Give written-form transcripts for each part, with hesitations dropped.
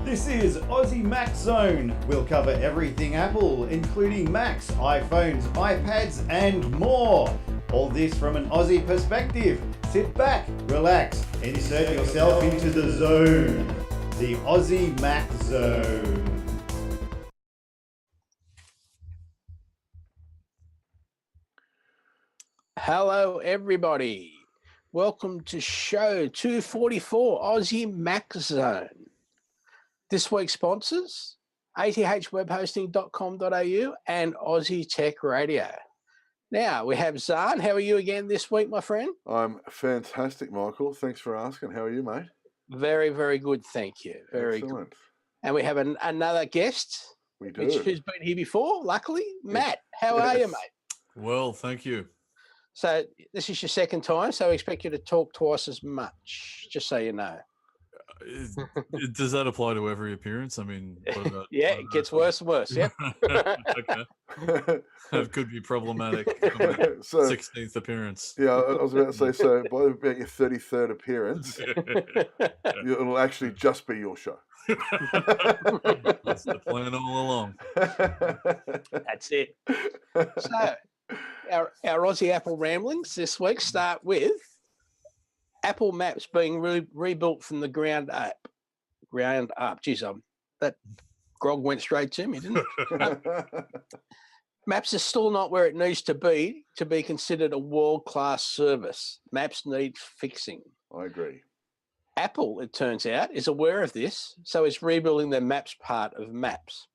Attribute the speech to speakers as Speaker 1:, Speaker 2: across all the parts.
Speaker 1: This is Aussie Mac Zone. We'll cover everything Apple, including Macs, iPhones, iPads, and more. All this from an Aussie perspective. Sit back, relax, and insert yourself into the zone. The Aussie Mac Zone.
Speaker 2: Hello, everybody. Welcome to show 244 Aussie Mac Zone. This week's sponsors, athwebhosting.com.au and Aussie Tech Radio. Now, we have Zarn. How are you again this week, my friend?
Speaker 3: I'm fantastic, Michael. Thanks for asking. How are you, mate?
Speaker 2: Very, very good, thank you. Very
Speaker 3: Excellent.
Speaker 2: good. And we have another guest,
Speaker 3: We do.
Speaker 2: who's been here before, luckily. Matt, how are you, mate?
Speaker 4: Well, thank you.
Speaker 2: So this is your second time, so we expect you to talk twice as much, just so you know.
Speaker 4: Does that apply to every appearance? I mean, what about,
Speaker 2: yeah, it gets worse and worse. Yep.
Speaker 4: Okay. That could be problematic.
Speaker 3: So,
Speaker 4: 16th appearance.
Speaker 3: yeah, I was about to say, so by about your 33rd appearance, it'll actually just be your show.
Speaker 4: That's the plan all along.
Speaker 2: That's it. So, our Aussie Apple ramblings this week start with Apple Maps being rebuilt from the ground up. Geez, that grog went straight to me, didn't it? Maps is still not where it needs to be considered a world-class service. Maps need fixing.
Speaker 3: I agree.
Speaker 2: Apple, it turns out, is aware of this, so it's rebuilding the Maps part of Maps.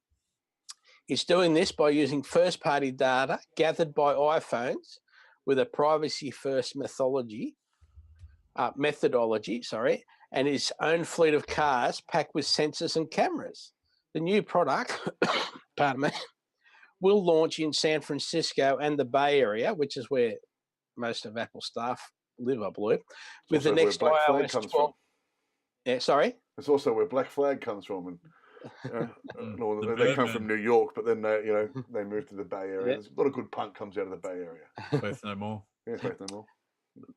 Speaker 2: It's doing this by using first-party data gathered by iPhones with a privacy-first methodology, and its own fleet of cars packed with sensors and cameras. The new product, pardon me, will launch in San Francisco and the Bay Area, which is where most of Apple staff live, I believe, with the next iOS 12. Yeah, sorry?
Speaker 3: It's also where Black Flag comes from, and they come from New York, but then they move to the Bay Area. There's a lot of good punk comes out of the Bay Area.
Speaker 4: Faith no more.
Speaker 3: Yeah, faith no more.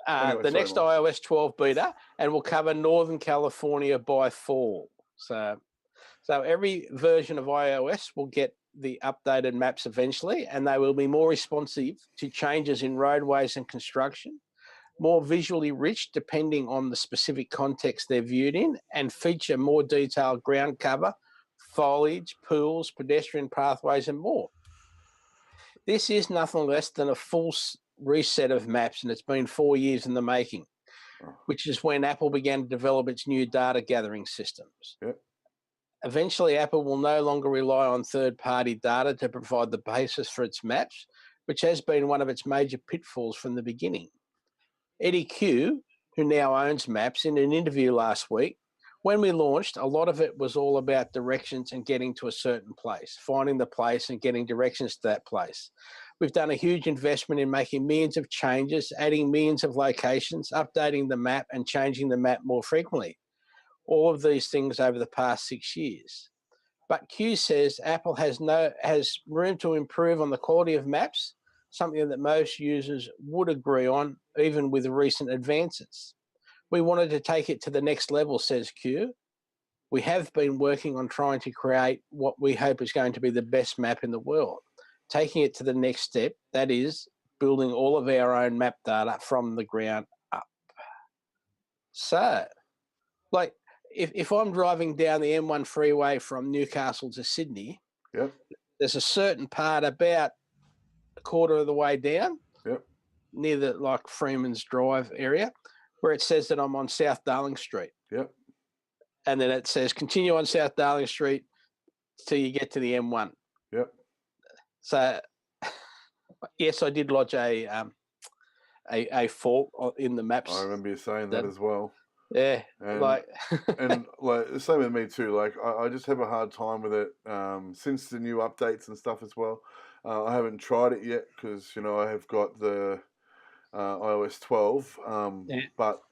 Speaker 2: Anyway, the next iOS 12 beta, and will cover Northern California by fall. So every version of iOS will get the updated maps eventually, and they will be more responsive to changes in roadways and construction, more visually rich depending on the specific context they're viewed in, and feature more detailed ground cover, foliage, pools, pedestrian pathways, and more. This is nothing less than a full reset of maps, and it's been 4 years in the making, which is when Apple began to develop its new data gathering systems.
Speaker 3: Yep.
Speaker 2: Eventually, Apple will no longer rely on third-party data to provide the basis for its maps, which has been one of its major pitfalls from the beginning. Eddie Q, who now owns Maps, in an interview last week, when we launched, a lot of it was all about directions and getting to a certain place, finding the place and getting directions to that place. We've done a huge investment in making millions of changes, adding millions of locations, updating the map and changing the map more frequently. All of these things over the past 6 years. But Q says Apple has room to improve on the quality of maps, something that most users would agree on, even with recent advances. We wanted to take it to the next level, says Q. We have been working on trying to create what we hope is going to be the best map in the world, taking it to the next step, that is, building all of our own map data from the ground up. So, like, if I'm driving down the M1 freeway from Newcastle to Sydney,
Speaker 3: Yep.
Speaker 2: There's a certain part about a quarter of the way down,
Speaker 3: Yep.
Speaker 2: near the Freeman's Drive area, where it says that I'm on South Darling Street.
Speaker 3: Yep.
Speaker 2: And then it says continue on South Darling Street till you get to the M1.
Speaker 3: Yep.
Speaker 2: So, yes, I did lodge a fault in the maps.
Speaker 3: I remember you saying that as well.
Speaker 2: Yeah,
Speaker 3: and the same with me too. Like I just have a hard time with it since the new updates and stuff as well. I haven't tried it yet because I have got the iOS 12, but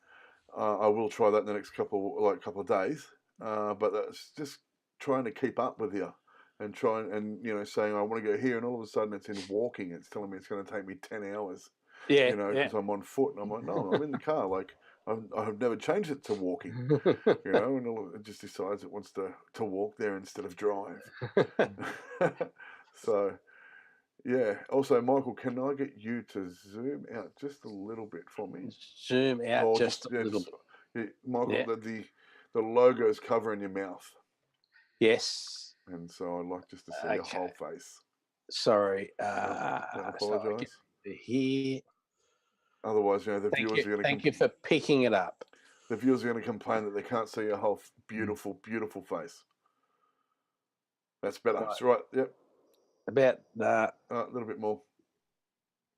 Speaker 3: I will try that in the next couple of days. But that's just trying to keep up with you and saying I want to go here, and all of a sudden it's in walking. It's telling me it's going to take me 10 hours.
Speaker 2: Yeah,
Speaker 3: because I'm on foot, and I'm like, no, I'm in the car. Like, I've never changed it to walking, and it just decides it wants to walk there instead of drive. So, yeah. Also, Michael, can I get you to zoom out just a little bit for me?
Speaker 2: Zoom out
Speaker 3: Or
Speaker 2: just a little bit.
Speaker 3: Yeah, Michael,
Speaker 2: Yeah.
Speaker 3: the logo is covering your mouth.
Speaker 2: Yes.
Speaker 3: And so I'd like just to see your whole face.
Speaker 2: Sorry.
Speaker 3: Don't apologise.
Speaker 2: Here.
Speaker 3: Otherwise, the viewers are going to.
Speaker 2: Thank you for picking it up.
Speaker 3: The viewers are going to complain that they can't see your whole beautiful, beautiful face. That's better. Right. That's right. Yep.
Speaker 2: About
Speaker 3: a little bit more.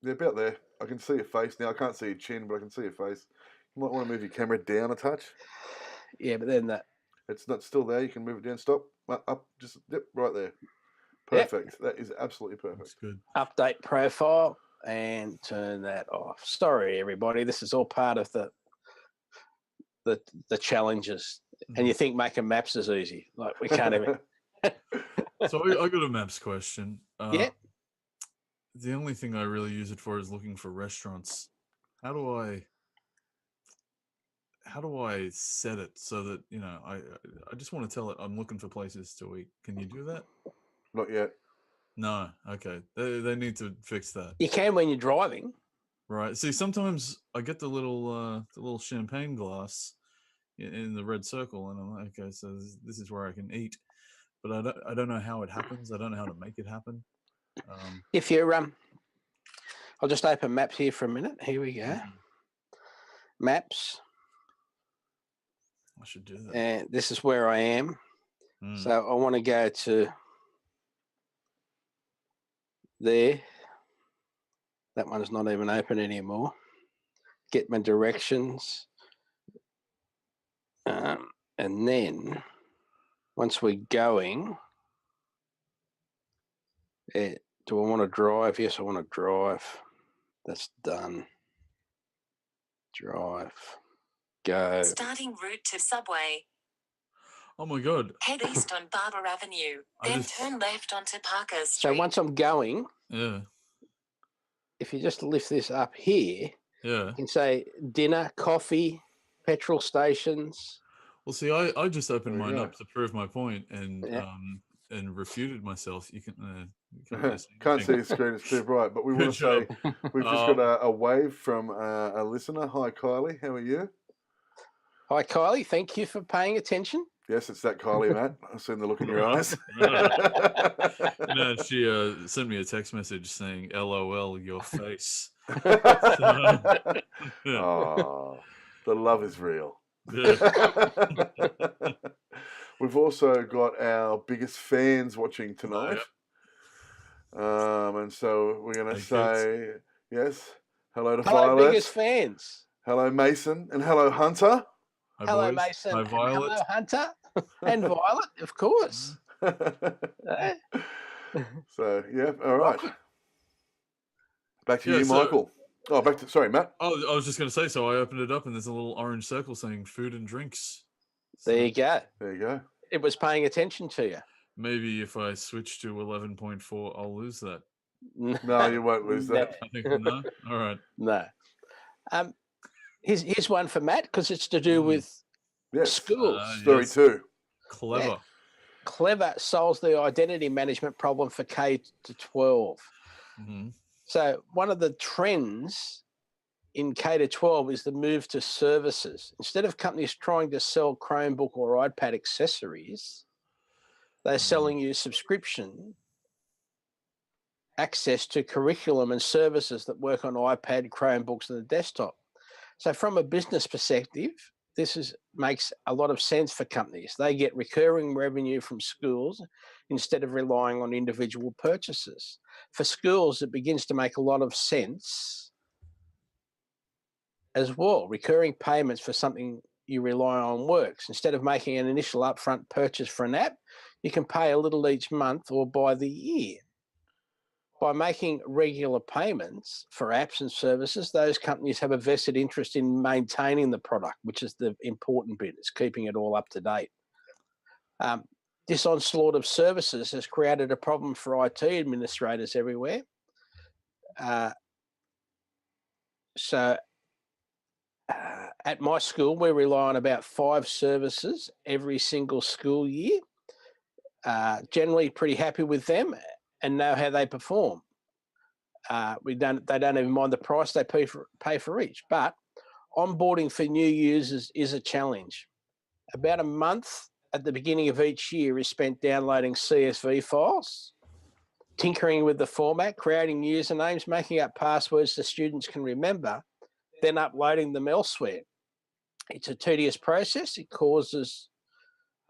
Speaker 3: Yeah, about there. I can see your face now. I can't see your chin, but I can see your face. You might want to move your camera down a touch.
Speaker 2: Yeah, but then
Speaker 3: it's not still there. You can move it down. Stop. Up. Just right there. Perfect. Yep. That is absolutely perfect.
Speaker 4: That's good.
Speaker 2: Update profile and turn that off. Sorry, everybody. This is all part of the challenges. And you think making maps is easy? Like we can't even.
Speaker 4: So I got a maps question.
Speaker 2: Yeah.
Speaker 4: The only thing I really use it for is looking for restaurants. How do I set it so that I just want to tell it I'm looking for places to eat? Can you do that?
Speaker 3: Not yet.
Speaker 4: No. Okay. They need to fix that.
Speaker 2: You can when you're driving.
Speaker 4: Right. See, sometimes I get the little champagne glass in the red circle, and I'm like, okay, so this is where I can eat. But I don't know how it happens. I don't know how to make it happen.
Speaker 2: If you're I'll just open maps here for a minute. Here we go. Maps.
Speaker 4: I should do that.
Speaker 2: And this is where I am. So I want to go to there. That one's not even open anymore. Get my directions. And then once we're going, do I want to drive? Yes, I want to drive. That's done. Drive. Go.
Speaker 5: Starting route to Subway.
Speaker 4: Oh my God.
Speaker 5: Head east on Barber Avenue, then turn left onto Parker Street.
Speaker 2: So once I'm going, if you just lift this up here, you can say dinner, coffee, petrol stations.
Speaker 4: Well, see, I just opened mine up to prove my point and refuted myself. You can
Speaker 3: can't see your screen; it's too bright. But we want to say we've just got a wave from a listener. Hi, Kylie. How are you?
Speaker 2: Hi, Kylie. Thank you for paying attention.
Speaker 3: Yes, it's that Kylie, Matt. I've seen the look in your eyes.
Speaker 4: No, she sent me a text message saying, "LOL, your face."
Speaker 3: Oh, the love is real. We've also got our biggest fans watching tonight. And so we're going to say, yes, hello to Violet.
Speaker 2: Hello, biggest fans.
Speaker 3: Hello, Mason. And hello, Hunter.
Speaker 4: Hi,
Speaker 2: hello,
Speaker 4: boys.
Speaker 2: Mason.
Speaker 4: Hi, Violet.
Speaker 2: Hello, Hunter. And Violet, of course.
Speaker 3: So, yeah, all right. Back to you, Michael. Sorry, Matt.
Speaker 4: Oh, I was just going to say, so I opened it up and there's a little orange circle saying food and drinks.
Speaker 2: So, there you go.
Speaker 3: There you go.
Speaker 2: It was paying attention to you.
Speaker 4: Maybe if I switch to 11.4, I'll lose that.
Speaker 3: No, you won't lose that.
Speaker 4: I think no. All right.
Speaker 2: No. Here's one for Matt because it's to do with schools.
Speaker 3: Story 2.
Speaker 4: Clever.
Speaker 2: Yeah. Clever solves the identity management problem for K to 12.
Speaker 4: Mm-hmm.
Speaker 2: So one of the trends in K to 12 is the move to services. Instead of companies trying to sell Chromebook or iPad accessories, they're selling you subscription access to curriculum and services that work on iPad, Chromebooks, and the desktop. So from a business perspective, this makes a lot of sense for companies. They get recurring revenue from schools instead of relying on individual purchases. For schools, it begins to make a lot of sense as well. Recurring payments for something you rely on works. Instead of making an initial upfront purchase for an app, you can pay a little each month or by the year. By making regular payments for apps and services, those companies have a vested interest in maintaining the product, which is the important bit. It's keeping it all up to date. This onslaught of services has created a problem for IT administrators everywhere. So At my school, we rely on about 5 services every single school year. Generally pretty happy with them and know how they perform. They don't even mind the price they pay for each, but onboarding for new users is a challenge. About a month at the beginning of each year is spent downloading CSV files, tinkering with the format, creating usernames, making up passwords the students can remember, then uploading them elsewhere. It's a tedious process. It causes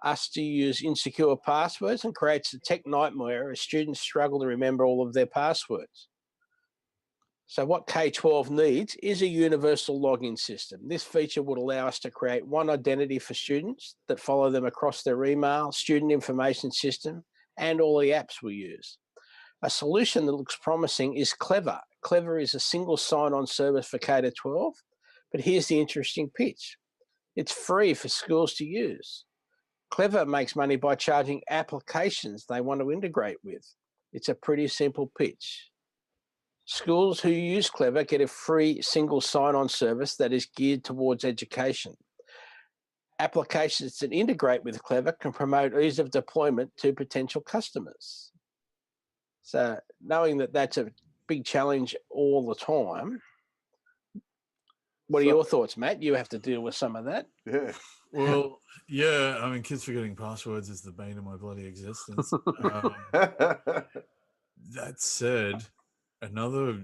Speaker 2: us to use insecure passwords and creates a tech nightmare as students struggle to remember all of their passwords. So what K-12 needs is a universal login system. This feature would allow us to create one identity for students that follow them across their email, student information system, and all the apps we use. A solution that looks promising is Clever. Clever is a single sign-on service for K-12, but here's the interesting pitch. It's free for schools to use. Clever makes money by charging applications they want to integrate with. It's a pretty simple pitch. Schools who use Clever get a free single sign-on service that is geared towards education. Applications that integrate with Clever can promote ease of deployment to potential customers. So knowing that that's a big challenge all the time, what are your thoughts, Matt? You have to deal with some of that.
Speaker 3: Yeah.
Speaker 4: Well, yeah, I mean, kids forgetting passwords is the bane of my bloody existence. That said, another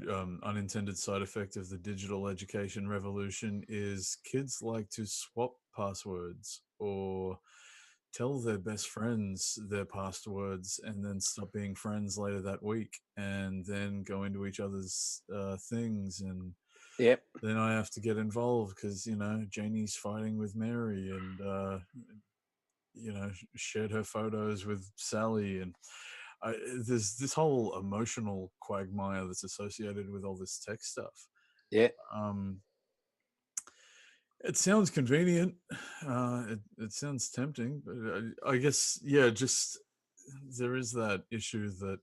Speaker 4: unintended side effect of the digital education revolution is kids like to swap passwords or tell their best friends their passwords and then stop being friends later that week and then go into each other's things. And
Speaker 2: Yep.
Speaker 4: then I have to get involved because, you know, Janie's fighting with Mary and, you know, shared her photos with Sally. And there's this whole emotional quagmire that's associated with all this tech stuff.
Speaker 2: Yeah.
Speaker 4: It sounds convenient. It sounds tempting, but I guess, yeah, just there is that issue that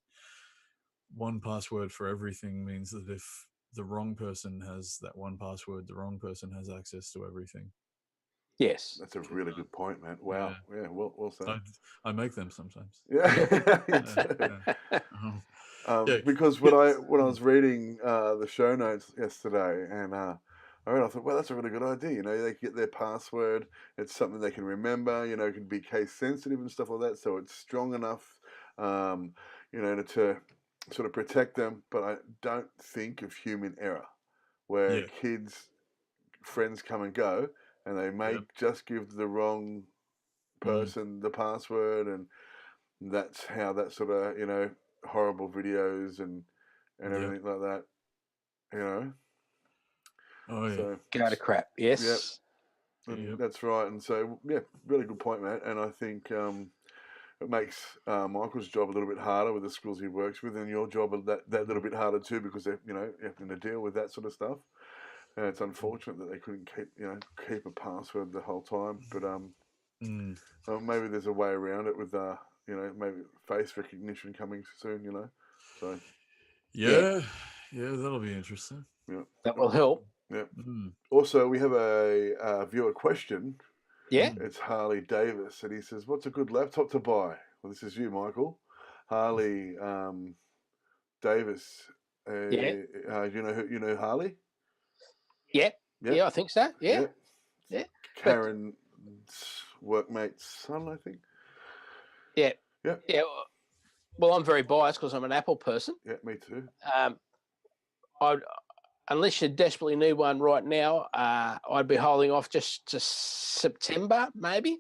Speaker 4: one password for everything means that if the wrong person has that one password, the wrong person has access to everything.
Speaker 2: Yes.
Speaker 3: That's a really good point, man. Wow. Yeah, well said.
Speaker 4: I make them sometimes.
Speaker 3: Yeah. Because when I was reading the show notes yesterday, and I thought, well, that's a really good idea. You know, they can get their password. It's something they can remember. You know, it can be case sensitive and stuff like that. So it's strong enough, you know, to sort of protect them. But I don't think of human error, where friends come and go, and they may just give the wrong person the password, and that's how that sort of, you know, horrible videos and everything like that, you know.
Speaker 4: Oh yeah.
Speaker 3: So,
Speaker 2: go to crap. Yes.
Speaker 3: Yep. That's right. And so, yeah, really good point, Matt. And I think it makes Michael's job a little bit harder with the schools he works with, and your job that little bit harder too, because they're, you know, having to deal with that sort of stuff. And it's unfortunate that they couldn't keep a password the whole time. But maybe there's a way around it with you know, maybe face recognition coming soon. You know, so
Speaker 4: yeah, that'll be interesting.
Speaker 3: Yeah,
Speaker 2: that will help.
Speaker 3: Yeah. Also, we have a viewer question.
Speaker 2: Yeah.
Speaker 3: It's Harley Davis, and he says, "What's a good laptop to buy?" Well, this is you, Michael. Harley Davis. You know Harley?
Speaker 2: Yeah. Yeah, I think so. Yeah.
Speaker 3: Karen's workmate's son, I think.
Speaker 2: Yeah.
Speaker 3: Yeah.
Speaker 2: Yeah. Well, I'm very biased because I'm an Apple person.
Speaker 3: Yeah, me too.
Speaker 2: Unless you desperately need one right now, I'd be holding off just to September, maybe,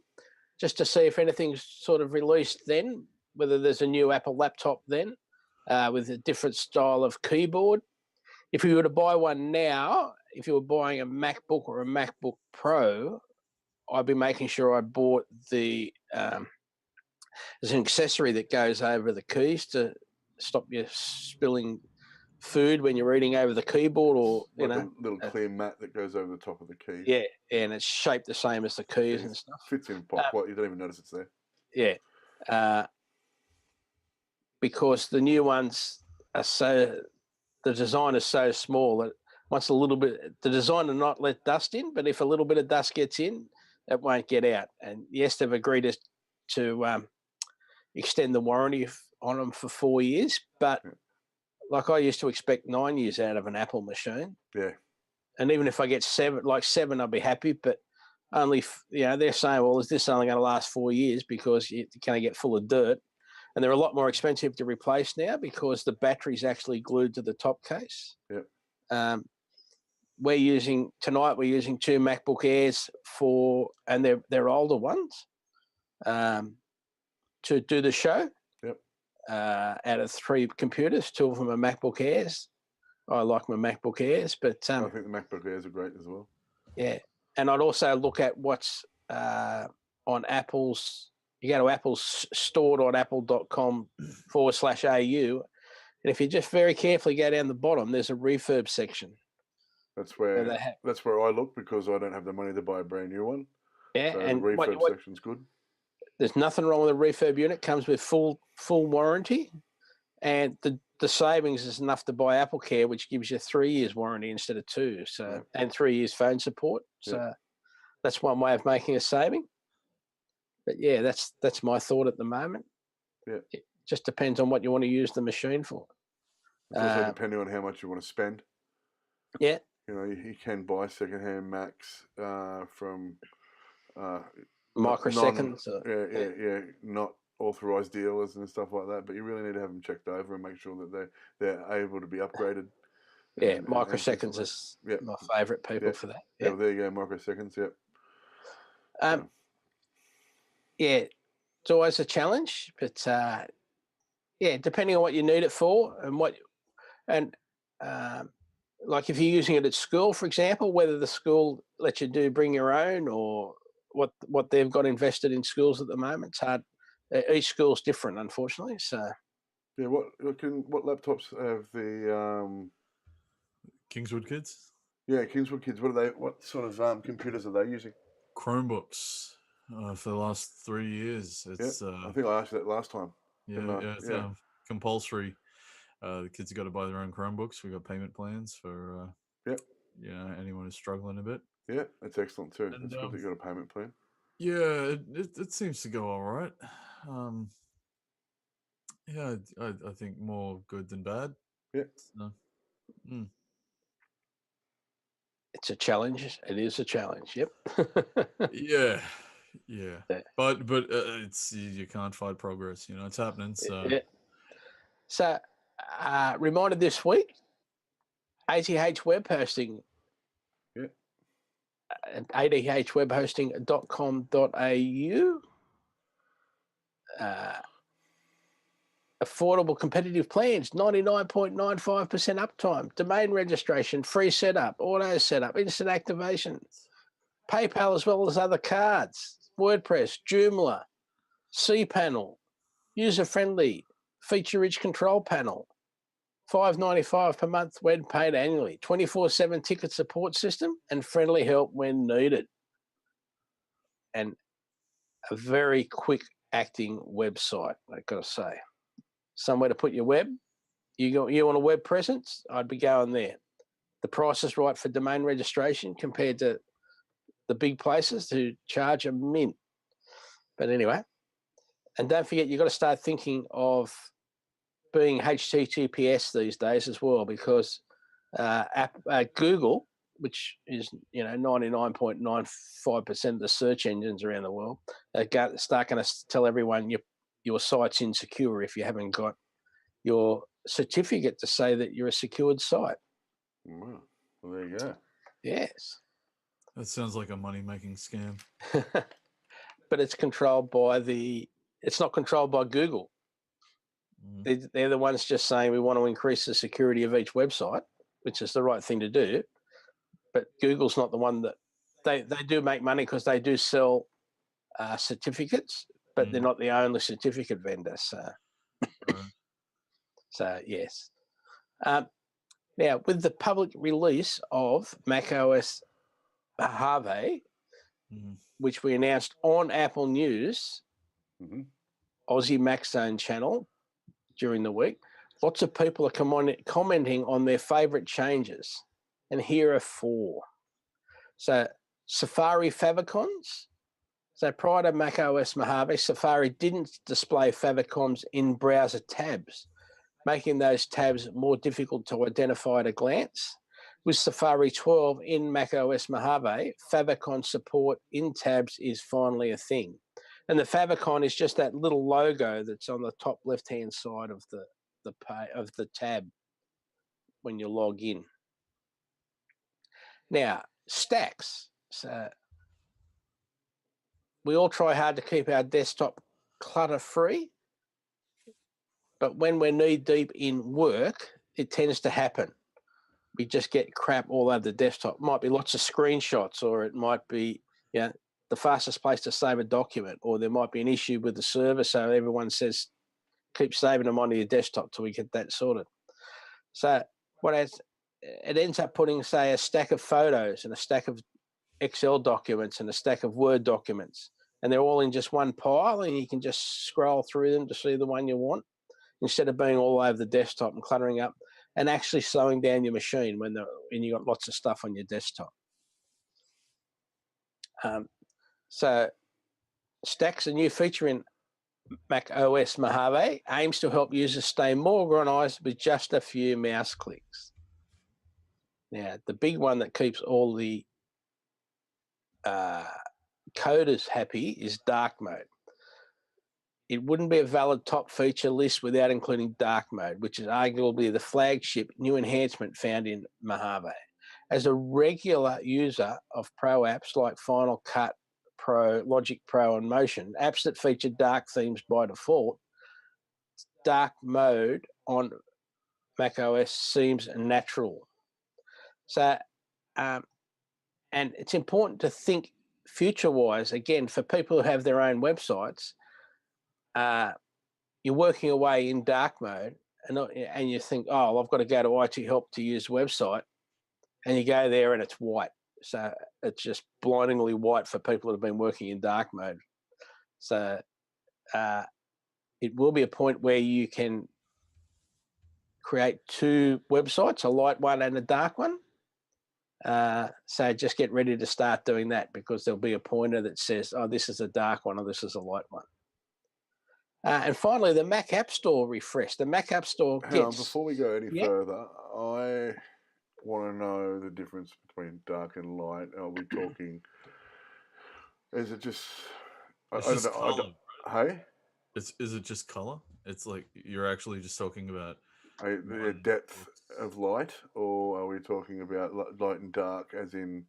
Speaker 2: just to see if anything's sort of released then, whether there's a new Apple laptop then with a different style of keyboard. If you were to buy one now, if you were buying a MacBook or a MacBook Pro, I'd be making sure I bought the there's an accessory that goes over the keys to stop you spilling food when you're eating over the keyboard, or
Speaker 3: like a little clear mat that goes over the top of the keys.
Speaker 2: Yeah, and it's shaped the same as the keys and stuff.
Speaker 3: Fits in pocket. You don't even notice it's there.
Speaker 2: Yeah, because the new ones are the design is so small that wants a little bit, the design to not let dust in, but if a little bit of dust gets in, it won't get out. And yes, they've agreed to extend the warranty on them for 4 years, but like I used to expect 9 years out of an Apple machine.
Speaker 3: Yeah.
Speaker 2: And even if I get seven, I'll be happy, but only, they're saying, well, is this only going to last 4 years because you're going to get full of dirt? And they're a lot more expensive to replace now because the battery's actually glued to the top case.
Speaker 3: Yep.
Speaker 2: We're using 2 MacBook Airs and they're older ones, to do the show.
Speaker 3: Yep.
Speaker 2: Out of 3 computers, 2 of them are MacBook Airs. I like my MacBook Airs, but
Speaker 3: I think the MacBook Airs are great as well.
Speaker 2: Yeah, and I'd also look at what's on Apple's. You go to Apple's store.apple.com/au, and if you just very carefully go down the bottom, there's a refurb section.
Speaker 3: That's where I look because I don't have the money to buy a brand new one.
Speaker 2: Yeah,
Speaker 3: so
Speaker 2: and
Speaker 3: the refurb section's good.
Speaker 2: There's nothing wrong with the refurb unit. Comes with full warranty, and the savings is enough to buy Apple Care, which gives you 3 years warranty instead of 2. So and 3 years phone support. So that's one way of making a saving. But yeah, that's my thought at the moment.
Speaker 3: Yeah,
Speaker 2: it just depends on what you want to use the machine for.
Speaker 3: It's also depending on how much you want to spend.
Speaker 2: Yeah,
Speaker 3: you can buy secondhand Macs from
Speaker 2: microseconds.
Speaker 3: Not authorized dealers and stuff like that. But you really need to have them checked over and make sure that they're able to be upgraded.
Speaker 2: Yeah, microseconds is my favourite people for that.
Speaker 3: Yeah, well, there you go, microseconds. Yep.
Speaker 2: Yeah, it's always a challenge, but depending on what you need it for and like if you're using it at school, for example, whether the school lets you bring your own or what they've got invested in schools at the moment, it's hard. Each school's different, unfortunately. So
Speaker 3: yeah, what laptops have the
Speaker 4: Kingswood kids?
Speaker 3: Yeah, Kingswood kids. What sort of computers are they using?
Speaker 4: Chromebooks. For the last 3 years, it's.
Speaker 3: I think I asked you that last time.
Speaker 4: It's compulsory. The kids have got to buy their own Chromebooks. We got payment plans for. Anyone who's struggling a bit.
Speaker 3: Yeah, that's excellent too. It's good that you got a payment plan.
Speaker 4: Yeah, it seems to go all right. I think more good than bad.
Speaker 3: Yeah.
Speaker 4: So,
Speaker 2: It's a challenge. It is a challenge. Yep.
Speaker 4: Yeah. But it's you can't fight progress. It's happening. So
Speaker 2: So reminder this week, ATH web hosting.
Speaker 3: Yeah.
Speaker 2: At adhwebhosting.com.au. Affordable competitive plans, 99.95% uptime, domain registration, free setup, auto setup, instant activation, PayPal as well as other cards, WordPress, Joomla, cPanel, user-friendly, feature-rich control panel, $5.95 per month when paid annually, 24/7 ticket support system, and friendly help when needed. And a very quick acting website, I've got to say. Somewhere to put your web. You want a web presence? I'd be going there. The price is right for domain registration compared to the big places who charge a mint. But anyway, and don't forget, you've got to start thinking of being HTTPS these days as well, because Google, which is 99.95% of the search engines around the world, start going to tell everyone your site's insecure if you haven't got your certificate to say that you're a secured site.
Speaker 3: Wow. Well, there you go.
Speaker 2: Yes.
Speaker 4: That sounds like a money-making scam.
Speaker 2: But it's controlled by it's not controlled by Google. They're the ones just saying we want to increase the security of each website, which is the right thing to do. But Google's not the one that they do make money because they do sell certificates, but they're not the only certificate vendor. So yes. Now, with the public release of macOS Mojave, which we announced on Apple News, Aussie Mac Zone channel during the week, lots of people are commenting on their favourite changes. and here are 4. So Safari favicons. So prior to macOS Mojave, Safari didn't display favicons in browser tabs, making those tabs more difficult to identify at a glance. With Safari 12 in macOS Mojave, favicon support in tabs is finally a thing. And the favicon is just that little logo that's on the top left-hand side of the tab when you log in. Now, stacks. So we all try hard to keep our desktop clutter-free, but when we're knee-deep in work, it tends to happen. We just get crap all over the desktop. It might be lots of screenshots, or it might be the fastest place to save a document, or there might be an issue with the server, so everyone says keep saving them onto your desktop till we get that sorted. So it ends up putting, say, a stack of photos and a stack of Excel documents and a stack of Word documents, and they're all in just one pile, and you can just scroll through them to see the one you want, instead of being all over the desktop and cluttering up and actually slowing down your machine when you've got lots of stuff on your desktop. So Stacks, a new feature in macOS Mojave, aims to help users stay more organised with just a few mouse clicks. Now, the big one that keeps all the coders happy is dark mode. It wouldn't be a valid top feature list without including dark mode, which is arguably the flagship new enhancement found in Mojave. As a regular user of pro apps like Final Cut Pro, Logic Pro, and Motion, apps that feature dark themes by default, dark mode on macOS seems natural. So, and it's important to think future-wise, again, for people who have their own websites. You're working away in dark mode, and you think, oh, I've got to go to IT help to use website, and you go there and it's white. So it's just blindingly white for people that have been working in dark mode. So it will be a point where you can create 2 websites, a light one and a dark one. So just get ready to start doing that, because there'll be a pointer that says, oh, this is a dark one or this is a light one. And finally, the Mac App Store refresh. The Mac App Store
Speaker 3: Hang on, before we go any further, I want to know the difference between dark and light. Are we talking? Is it just?
Speaker 4: It's
Speaker 3: I
Speaker 4: just
Speaker 3: don't know.
Speaker 4: color, right?
Speaker 3: Hey,
Speaker 4: is it just color? It's like you're actually just talking about
Speaker 3: the depth of light, or are we talking about light and dark, as in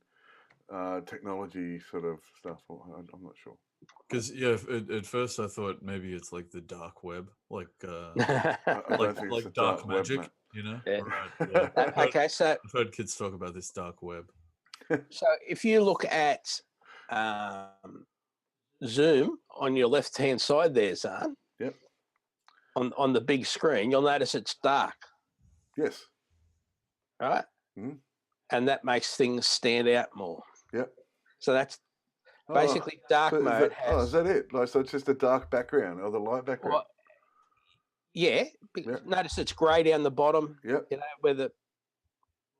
Speaker 3: technology sort of stuff? I'm not sure.
Speaker 4: Because at first I thought maybe it's like the dark web, like like dark magic,
Speaker 3: web,
Speaker 4: you know?
Speaker 2: Yeah.
Speaker 4: Right, yeah.
Speaker 2: Okay, so
Speaker 4: I've heard kids talk about this dark web.
Speaker 2: So if you look at Zoom on your left-hand side there, Zarn,
Speaker 3: yep,
Speaker 2: on the big screen, you'll notice it's dark.
Speaker 3: Yes.
Speaker 2: Right?
Speaker 3: Mm-hmm.
Speaker 2: And that makes things stand out more.
Speaker 3: Yep.
Speaker 2: So that's basically dark mode.
Speaker 3: Is that it? Like, so it's just a dark background or the light background?
Speaker 2: Well, yeah.
Speaker 3: Yep.
Speaker 2: Notice it's grey down the bottom.
Speaker 3: Yep.
Speaker 2: You know, where the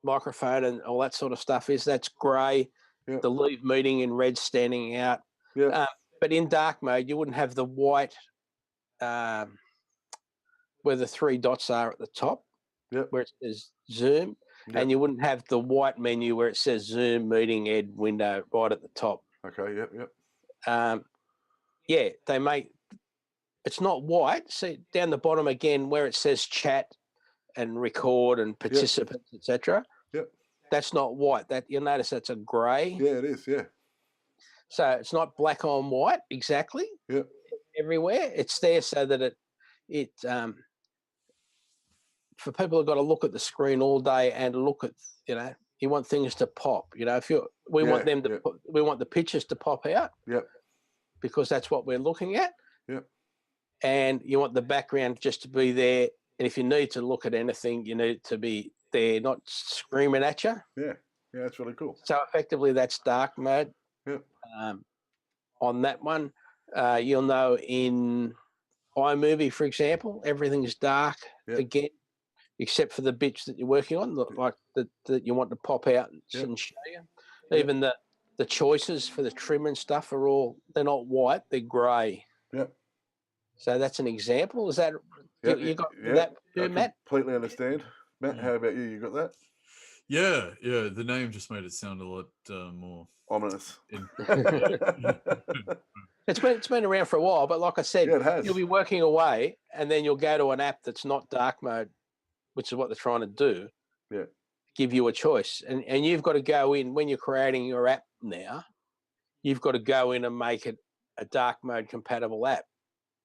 Speaker 2: microphone and all that sort of stuff is. That's grey. Yep. The leave meeting in red standing out.
Speaker 3: Yeah.
Speaker 2: But in dark mode, you wouldn't have the white where the 3 dots are at the top, where it says Zoom, and you wouldn't have the white menu where it says Zoom, meeting, ed, window right at the top.
Speaker 3: Okay, yep.
Speaker 2: They make it's not white. See down the bottom again where it says chat and record and participants, etc.
Speaker 3: Yep.
Speaker 2: That's not white. That you'll notice that's a grey.
Speaker 3: Yeah, it is. Yeah.
Speaker 2: So it's not black on white exactly.
Speaker 3: Yep.
Speaker 2: Everywhere it's there so that it for people who've got to look at the screen all day and look at, you want things to pop. We want them to we want the pictures to pop out.
Speaker 3: Yep.
Speaker 2: Because that's what we're looking at.
Speaker 3: Yep.
Speaker 2: And you want the background just to be there. And if you need to look at anything, you need to be there, not screaming at you.
Speaker 3: Yeah. Yeah, that's really cool.
Speaker 2: So effectively, that's dark mode.
Speaker 3: Yep.
Speaker 2: On that one, you'll know in iMovie, for example, everything's dark again except for the bits that you're working on, like that you want to pop out and show you. Even the choices for the trim and stuff they're not white, they're grey.
Speaker 3: Yep.
Speaker 2: So that's an example. Is that you got that too, Matt?
Speaker 3: Completely understand. Matt, how about you? You got that?
Speaker 4: Yeah. The name just made it sound a lot more
Speaker 3: ominous.
Speaker 2: It's been around for a while, but like I said,
Speaker 3: it has.
Speaker 2: You'll be working away, and then you'll go to an app that's not dark mode, which is what they're trying to do.
Speaker 3: Yeah.
Speaker 2: Give you a choice, and you've got to go in when you're creating your app now. You've got to go in and make it a dark mode compatible app.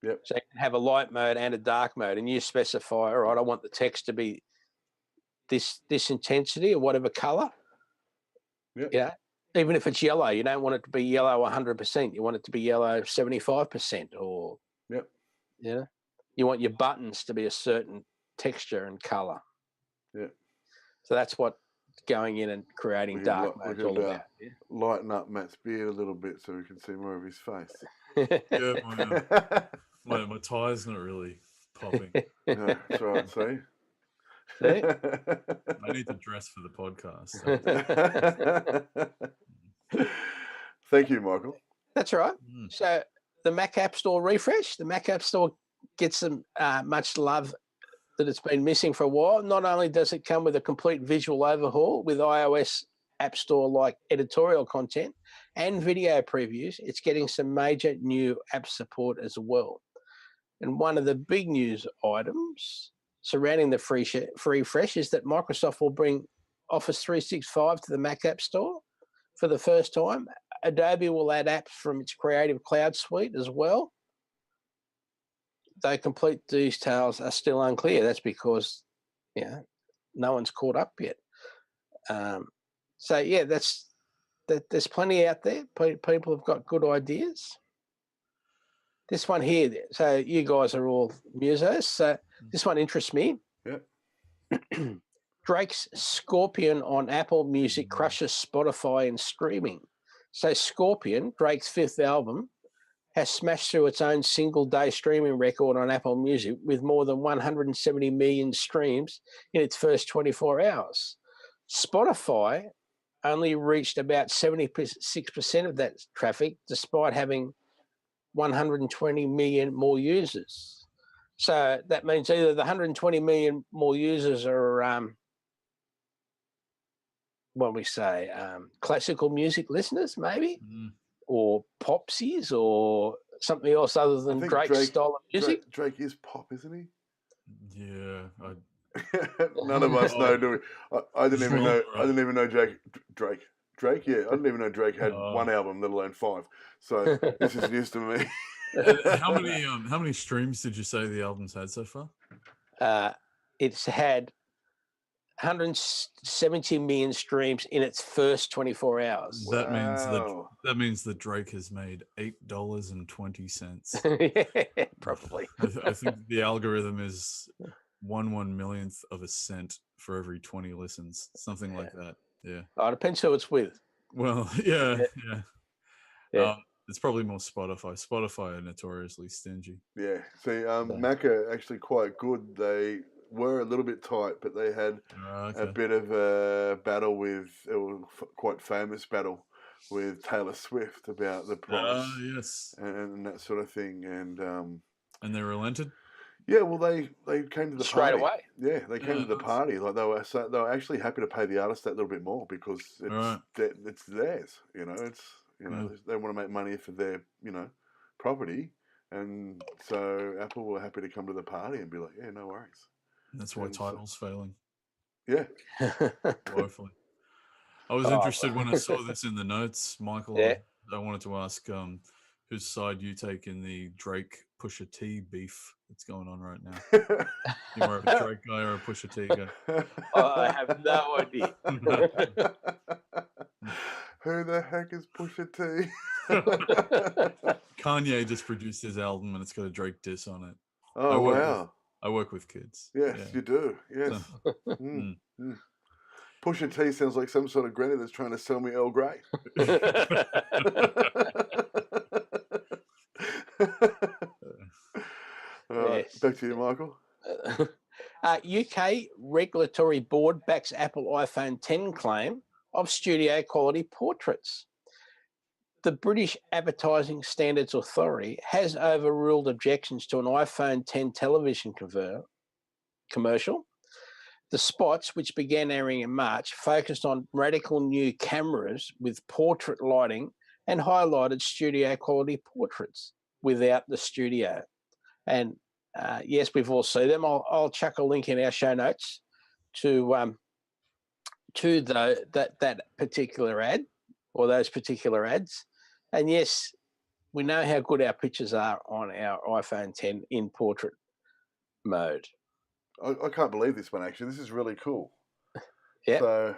Speaker 3: Yep.
Speaker 2: So you can have a light mode and a dark mode, and you specify, all right, I want the text to be this intensity or whatever color.
Speaker 3: Yep.
Speaker 2: Yeah. Even if it's yellow, you don't want it to be yellow 100%. You want it to be yellow 75%, or you want your buttons to be a certain texture and color.
Speaker 3: Yeah.
Speaker 2: So that's what going in and creating dark mode is all about.
Speaker 3: Lighten up Matt's beard a little bit so we can see more of his face.
Speaker 4: My tie's not really popping.
Speaker 3: No, that's right. See?
Speaker 4: I need to dress for the podcast.
Speaker 3: Thank you, Michael.
Speaker 2: That's right. So the Mac App Store refresh, the Mac App Store gets some much love that it's been missing for a while. Not only does it come with a complete visual overhaul with iOS App Store like editorial content and video previews, it's getting some major new app support as well. And one of the big news items surrounding the free refresh is that Microsoft will bring Office 365 to the Mac App Store for the first time. Adobe will add apps from its Creative Cloud suite as well. Though complete details are still unclear. That's because, no one's caught up yet. There's plenty out there. People have got good ideas. This one here, so you guys are all musos, so this one interests me.
Speaker 3: Yeah.
Speaker 2: Drake's Scorpion on Apple Music crushes Spotify in streaming. So Scorpion, Drake's fifth album, has smashed through its own single-day streaming record on Apple Music with more than 170 million streams in its first 24 hours. Spotify only reached about 76% of that traffic, despite having 120 million more users. So that means either the 120 million more users are, classical music listeners, maybe, or popsies, or something else other than Drake's style of music.
Speaker 3: Drake is pop, isn't he?
Speaker 4: Yeah.
Speaker 3: None of us know, do we? I didn't even know. I didn't even know Drake. Yeah, I didn't even know Drake had one album, let alone 5. So this is news to me.
Speaker 4: How many streams did you say the album's had so far?
Speaker 2: It's had 170 million streams in its first 24 hours.
Speaker 4: That means that Drake has made $8.20.
Speaker 2: Probably.
Speaker 4: I think the algorithm is 1/millionth of a cent for every 20 listens, something like that. Yeah.
Speaker 2: Oh, it depends who it's with.
Speaker 4: Well, yeah. It's probably more Spotify. Spotify are notoriously stingy.
Speaker 3: Yeah. See, Mac are actually quite good. They were a little bit tight, but they had a bit of a battle quite famous battle with Taylor Swift about the price,
Speaker 4: yes,
Speaker 3: and that sort of thing,
Speaker 4: and they relented.
Speaker 3: Yeah, well, they came to the
Speaker 2: straight
Speaker 3: party.
Speaker 2: away.
Speaker 3: Yeah, they came to the party. Like they were actually happy to pay the artist that little bit more because it's theirs. They want to make money for their property, and so Apple were happy to come to the party and be like, yeah, no worries.
Speaker 4: That's why Tidal's failing.
Speaker 3: Yeah.
Speaker 4: Woefully. I was interested when I saw this in the notes, Michael.
Speaker 2: Yeah.
Speaker 4: I wanted to ask whose side you take in the Drake Pusha T beef that's going on right now. You more of a Drake guy or a Pusha T guy?
Speaker 2: I have no idea.
Speaker 3: Who the heck is Pusha T?
Speaker 4: Kanye just produced his album and it's got a Drake diss on it.
Speaker 3: Oh, wow.
Speaker 4: I work with kids.
Speaker 3: Yes, you do. Yes. Pusha T sounds like some sort of granny that's trying to sell me Earl Grey.
Speaker 2: Yes.
Speaker 3: Back to you, Michael.
Speaker 2: UK regulatory board backs Apple iPhone 10 claim of studio quality portraits. The British Advertising Standards Authority has overruled objections to an iPhone 10 television commercial. The spots, which began airing in March, focused on radical new cameras with portrait lighting and highlighted studio quality portraits without the studio. And yes, we've all seen them. I'll chuck a link in our show notes to that particular ad or those particular ads. And yes, we know how good our pictures are on our iPhone 10 in portrait mode.
Speaker 3: I can't believe this one, actually. This is really cool.
Speaker 2: Yeah.
Speaker 3: So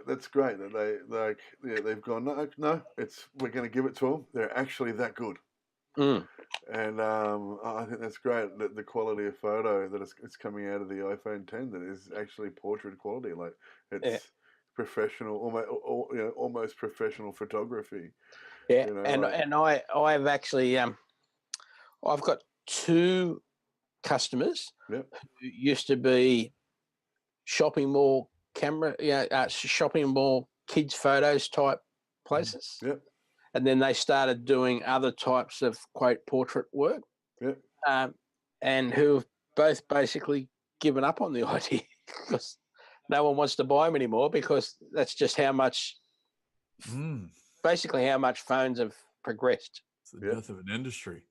Speaker 3: that's great that they've gone, no, we're going to give it to them. They're actually that good.
Speaker 2: Mm.
Speaker 3: And I think that's great, that the quality of photo that it's coming out of the iPhone 10 that is actually portrait quality. Like, it's professional, almost professional photography.
Speaker 2: Yeah,
Speaker 3: You know,
Speaker 2: and I've actually I've got two customers who used to be shopping mall shopping mall kids photos type places.
Speaker 3: Yep.
Speaker 2: And then they started doing other types of quote portrait work.
Speaker 3: Yep.
Speaker 2: And who have both basically given up on the idea because no one wants to buy them anymore because that's just how much basically how much phones have progressed.
Speaker 4: It's the death of an industry.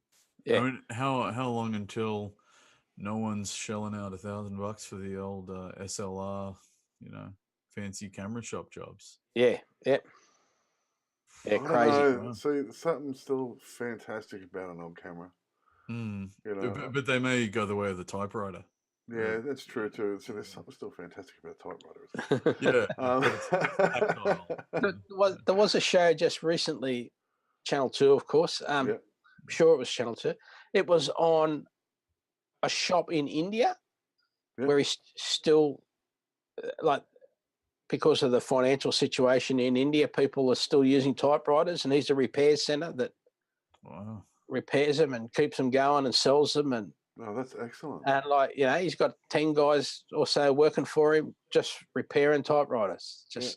Speaker 2: Yeah.
Speaker 4: I mean, how long until no one's shelling out $1,000 for the old SLR, fancy camera shop jobs?
Speaker 2: Yeah. Yeah. Yeah, crazy.
Speaker 3: See, something still fantastic about an old camera.
Speaker 4: But they may go the way of the typewriter.
Speaker 3: Yeah, that's true too. So there's something still fantastic about typewriters.
Speaker 2: There was a show just recently, Channel 2, of course. I'm sure it was Channel 2. It was on a shop in India where he's still, because of the financial situation in India, people are still using typewriters, and he's a repair centre that repairs them and keeps them going and sells them. And
Speaker 3: that's excellent.
Speaker 2: And he's got 10 guys or so working for him just repairing typewriters.
Speaker 3: I've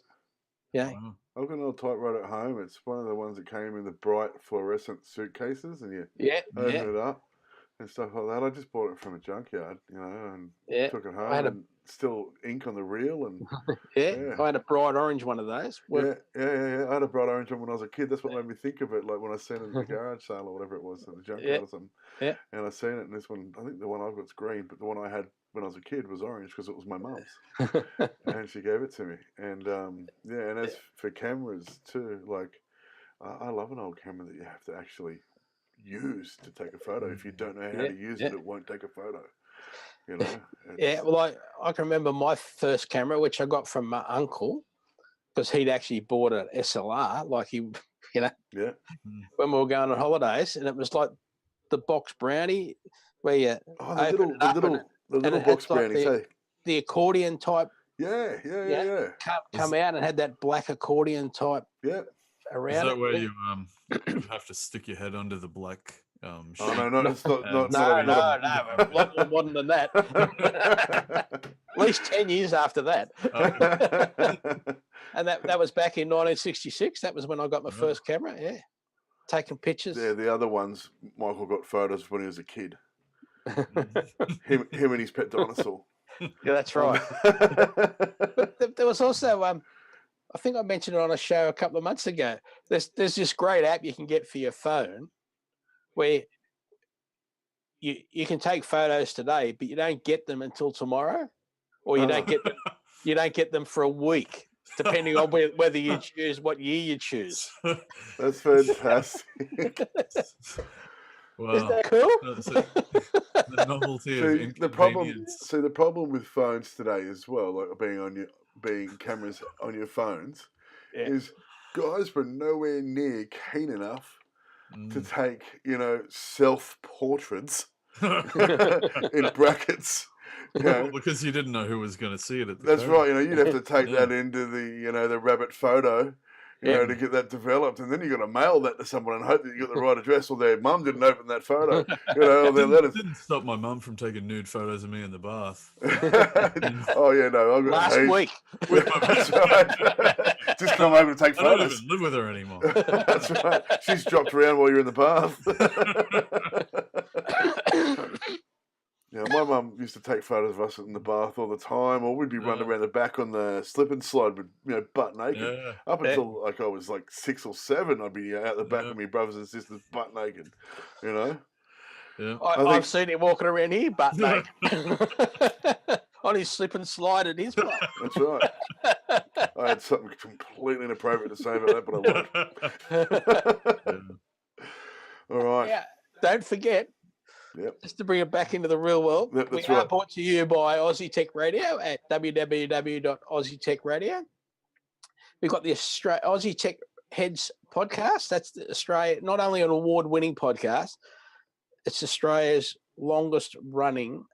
Speaker 3: got an old typewriter at home. It's one of the ones that came in the bright fluorescent suitcases, and you open it up and stuff like that. I just bought it from a junkyard, and took it home and still ink on the reel. And
Speaker 2: I had a bright orange one of those.
Speaker 3: I had a bright orange one when I was a kid. That's what made me think of it, like when I seen it at the garage sale or whatever it was, at the junkyard or something.
Speaker 2: Yeah.
Speaker 3: And I seen it, and this one, I think the one I've got's green, but the one I had when I was a kid was orange because it was my mum's. And she gave it to me. And and as for cameras too, I love an old camera that you have to actually use to take a photo. If you don't know how to use it, it won't take a photo.
Speaker 2: I can remember my first camera, which I got from my uncle, because he'd actually bought an SLR, when we were going on holidays, and it was like the box brownie where you
Speaker 3: the little box brownies,
Speaker 2: the accordion type.
Speaker 3: Come
Speaker 2: out and had that black accordion type. Around.
Speaker 4: Is that where you have to stick your head under the black?
Speaker 3: No, it's not.
Speaker 2: No, a lot more modern than that. At least 10 years after that. And that was back in 1966. That was when I got my first camera. Yeah, taking pictures.
Speaker 3: Yeah, the other ones, Michael got photos when he was a kid. him and his pet dinosaur.
Speaker 2: Yeah, that's right. But there was also I think I mentioned it on a show a couple of months ago. There's this great app you can get for your phone where you can take photos today, but you don't get them until tomorrow, or you don't get them for a week, depending on whether you choose what year you choose.
Speaker 3: That's fantastic.
Speaker 2: Wow. Isn't that cool?
Speaker 4: The novelty of inconvenience.
Speaker 3: The problem with phones today as well, like being cameras on your phones, is guys were nowhere near keen enough to take, self-portraits in brackets.
Speaker 4: Well, because you didn't know who was going to see it at the
Speaker 3: That's
Speaker 4: time.
Speaker 3: right. You'd have to take that into the, the rabbit photo, you know, to get that developed, and then you got to mail that to someone and hope that you got the right address, or their mum didn't open that photo. You know, or their letters.
Speaker 4: Didn't stop my mum from taking nude photos of me in the bath.
Speaker 3: Oh yeah, no, I've got
Speaker 2: Last week.
Speaker 3: That's right. Just come over to take
Speaker 4: I don't
Speaker 3: photos.
Speaker 4: even live with her anymore.
Speaker 3: That's right. She's dropped around while you're in the bath. Yeah, my mum used to take photos of us in the bath all the time, or we'd be running around the back on the slip and slide, with, you know, butt naked.
Speaker 4: Yeah.
Speaker 3: Up until like I was like 6 or 7, I'd be out the back with my brothers and sisters, butt naked. You know.
Speaker 4: Yeah.
Speaker 2: I've seen him walking around here, butt naked, on his slip and slide at his butt.
Speaker 3: That's right. I had something completely inappropriate to say about that, but I won't. All right.
Speaker 2: Yeah. Don't forget.
Speaker 3: Yep.
Speaker 2: Just to bring it back into the real world, we are brought to you by Aussie Tech Radio at www.aussietechradio. We've got the Aussie Tech Heads podcast. That's Australia, not only an award-winning podcast, it's Australia's longest-running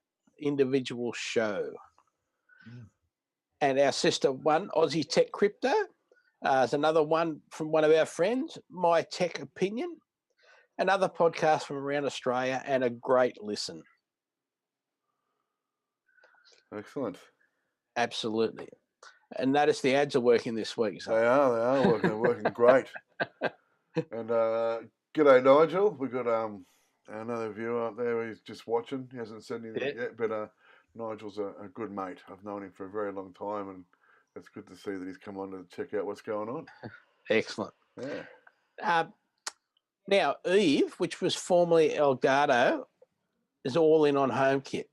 Speaker 2: individual show. And our sister one, Aussie Tech Crypto, is another one from one of our friends, My Tech Opinion. Another podcast from around Australia, and a great listen.
Speaker 3: Excellent.
Speaker 2: Absolutely. And notice the ads are working this week. So.
Speaker 3: They are working. They're working great. And g'day, Nigel. We've got another viewer out there. He's just watching. He hasn't said anything yet, but Nigel's a good mate. I've known him for a very long time, and it's good to see that he's come on to check out what's going on.
Speaker 2: Excellent.
Speaker 3: Yeah.
Speaker 2: Now, Eve, which was formerly Elgato, is all in on HomeKit.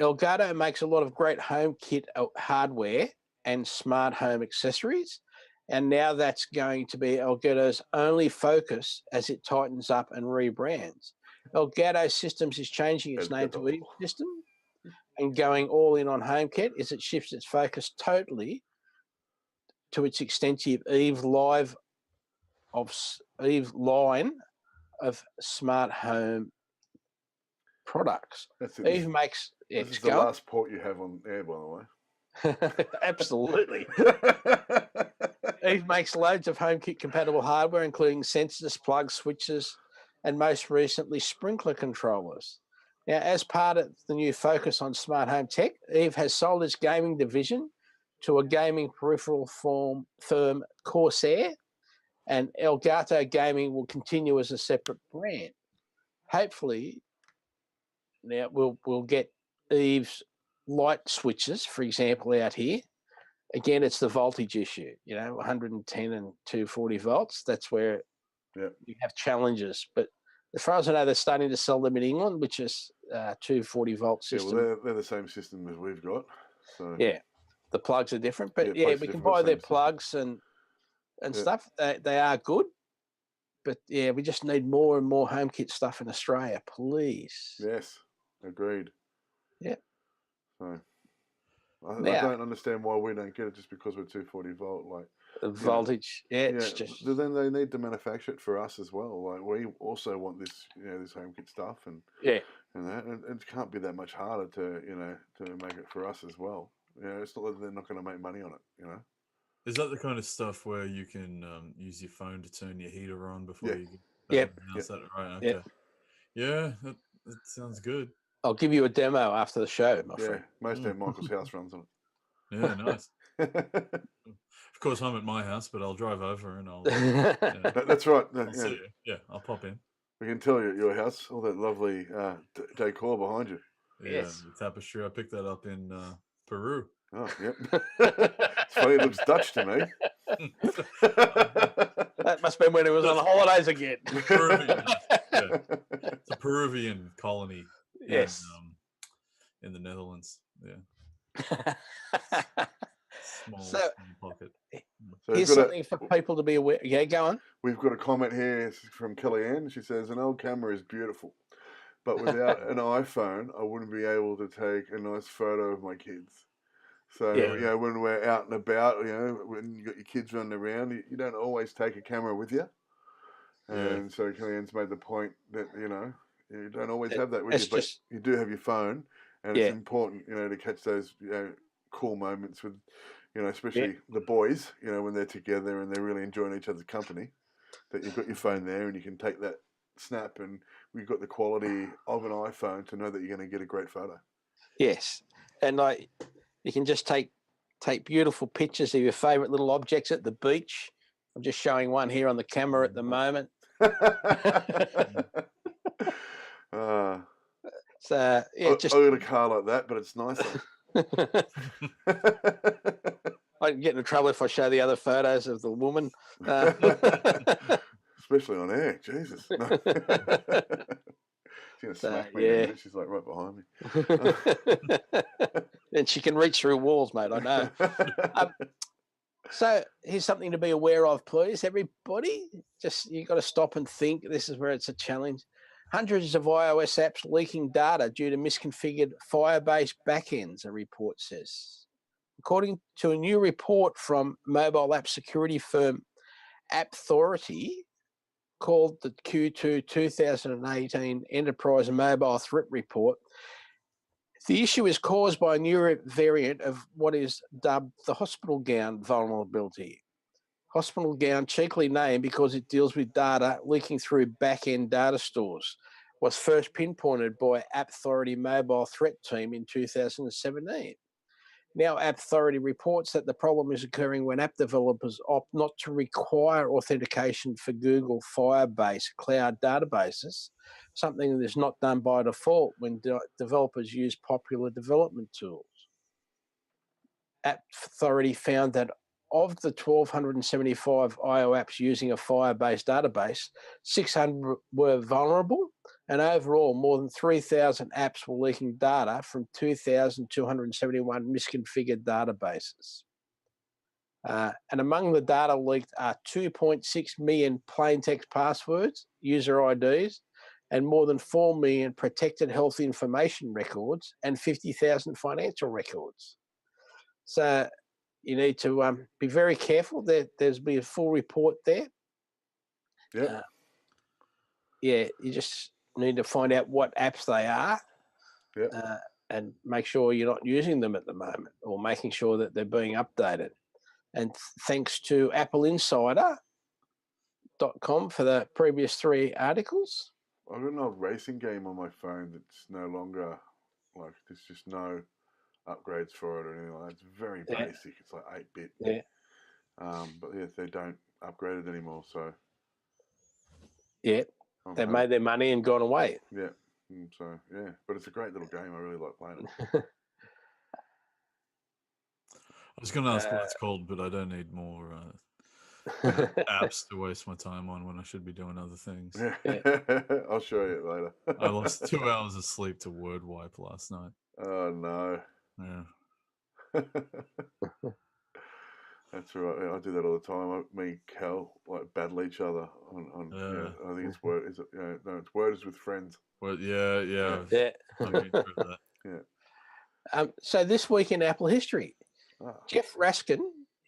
Speaker 2: Elgato makes a lot of great HomeKit hardware and smart home accessories, and now that's going to be Elgato's only focus as it tightens up and rebrands. Elgato Systems is changing its name to Eve System and going all in on HomeKit as it shifts its focus totally to its extensive Eve line of smart home products.
Speaker 3: That's it.
Speaker 2: Eve makes
Speaker 3: this is the last port you have on air, by the way.
Speaker 2: Absolutely. Eve makes loads of HomeKit compatible hardware, including sensors, plugs, switches, and most recently sprinkler controllers. Now, as part of the new focus on smart home tech, Eve has sold its gaming division to a gaming peripheral firm, Corsair, and Elgato Gaming will continue as a separate brand. Hopefully, now we'll get Eve's light switches, for example, out here. Again, it's the voltage issue, 110 and 240 volts. That's where you have challenges. But as far as I know, they're starting to sell them in England, which is 240 volt system.
Speaker 3: Yeah, well, they're the same system as we've got. So
Speaker 2: yeah, the plugs are different, but we can buy their plugs and stuff. They are good, but we just need more and more HomeKit stuff in Australia, please.
Speaker 3: Yes, agreed.
Speaker 2: Yeah.
Speaker 3: So I don't understand why we don't get it just because we're 240 volt. Like
Speaker 2: the voltage, it's just.
Speaker 3: Then they need to manufacture it for us as well. Like we also want this, this HomeKit stuff and that, and it can't be that much harder to make it for us as well. It's not that they're not going to make money on it.
Speaker 4: Is that the kind of stuff where you can use your phone to turn your heater on before you announce that? Right. Okay. Yeah, that sounds good.
Speaker 2: I'll give you a demo after the show, my friend.
Speaker 3: Most of Michael's house runs on it.
Speaker 4: Yeah, nice. Of course, I'm at my house, but I'll drive over and I'll.
Speaker 3: That's right.
Speaker 4: I'll see you. Yeah, I'll pop in.
Speaker 3: We can tell you at your house, all that lovely decor behind you.
Speaker 4: Yeah, the tapestry. I picked that up in Peru.
Speaker 3: Oh, yep. It's funny, it looks Dutch to me.
Speaker 2: That must have been when it was on holidays again.
Speaker 4: Peruvian. It's a Peruvian colony.
Speaker 2: Yes.
Speaker 4: In the Netherlands. Yeah.
Speaker 2: Small
Speaker 4: pocket.
Speaker 3: So
Speaker 2: here's something for people to be aware. Yeah, go on.
Speaker 3: We've got a comment here from Kellyanne. She says, an old camera is beautiful, but without an iPhone, I wouldn't be able to take a nice photo of my kids. So, when we're out and about, when you got your kids running around, you don't always take a camera with you. And so Kellyanne's made the point that, you don't always have that with you, but you do have your phone. And it's important, to catch those, cool moments with, you know, especially the boys, you know, when they're together and they're really enjoying each other's company, that you've got your phone there and you can take that snap, and we've got the quality of an iPhone to know that you're going to get a great photo.
Speaker 2: Yes, and like you can just take beautiful pictures of your favourite little objects at the beach. I'm just showing one here on the camera at the moment. So yeah,
Speaker 3: I got a car like that, but it's nicer.
Speaker 2: I can get into trouble if I show the other photos of the woman.
Speaker 3: Especially on air, Jesus. No. She's going to smack me in a minute. She's like right behind me.
Speaker 2: And she can reach through walls, mate, I know. So here's something to be aware of, please, everybody. Just you've got to stop and think. This is where it's a challenge. Hundreds of iOS apps leaking data due to misconfigured Firebase backends, a report says. According to a new report from mobile app security firm AppThority, called the Q2 2018 Enterprise Mobile Threat Report, the issue is caused by a new variant of what is dubbed the hospital gown vulnerability. Hospital gown, cheekily named because it deals with data leaking through back-end data stores, was first pinpointed by AppThority Mobile Threat Team in 2017. Now, AppThority reports that the problem is occurring when app developers opt not to require authentication for Google Firebase cloud databases, something that is not done by default when developers use popular development tools. AppThority found that of the 1,275 IO apps using a Firebase database, 600 were vulnerable, and overall more than 3,000 apps were leaking data from 2,271 misconfigured databases. And among the data leaked are 2.6 million plain text passwords, user IDs, and more than 4 million protected health information records and 50,000 financial records. So you need to be very careful. There's been a full report there. You just need to find out what apps they are and make sure you're not using them at the moment, or making sure that they're being updated. And thanks to appleinsider.com for the previous 3 articles.
Speaker 3: I've got an old racing game on my phone that's no longer, like, there's just no upgrades for it or anything like that. It's very basic. It's like 8-bit. But they don't upgrade it anymore. So
Speaker 2: they've made their money and gone away.
Speaker 3: But it's a great little game. I really like playing it.
Speaker 4: I was going to ask what it's called, but I don't need more apps to waste my time on when I should be doing other things.
Speaker 3: I'll show you it later.
Speaker 4: I lost 2 hours of sleep to word wipe last night.
Speaker 3: Oh no.
Speaker 4: Yeah.
Speaker 3: That's right. I do that all the time. Me and Cal like battle each other on I think it's Word. Is it? No, it's Word is with friends.
Speaker 4: Well, yeah.
Speaker 2: So this week in Apple history, Jeff Raskin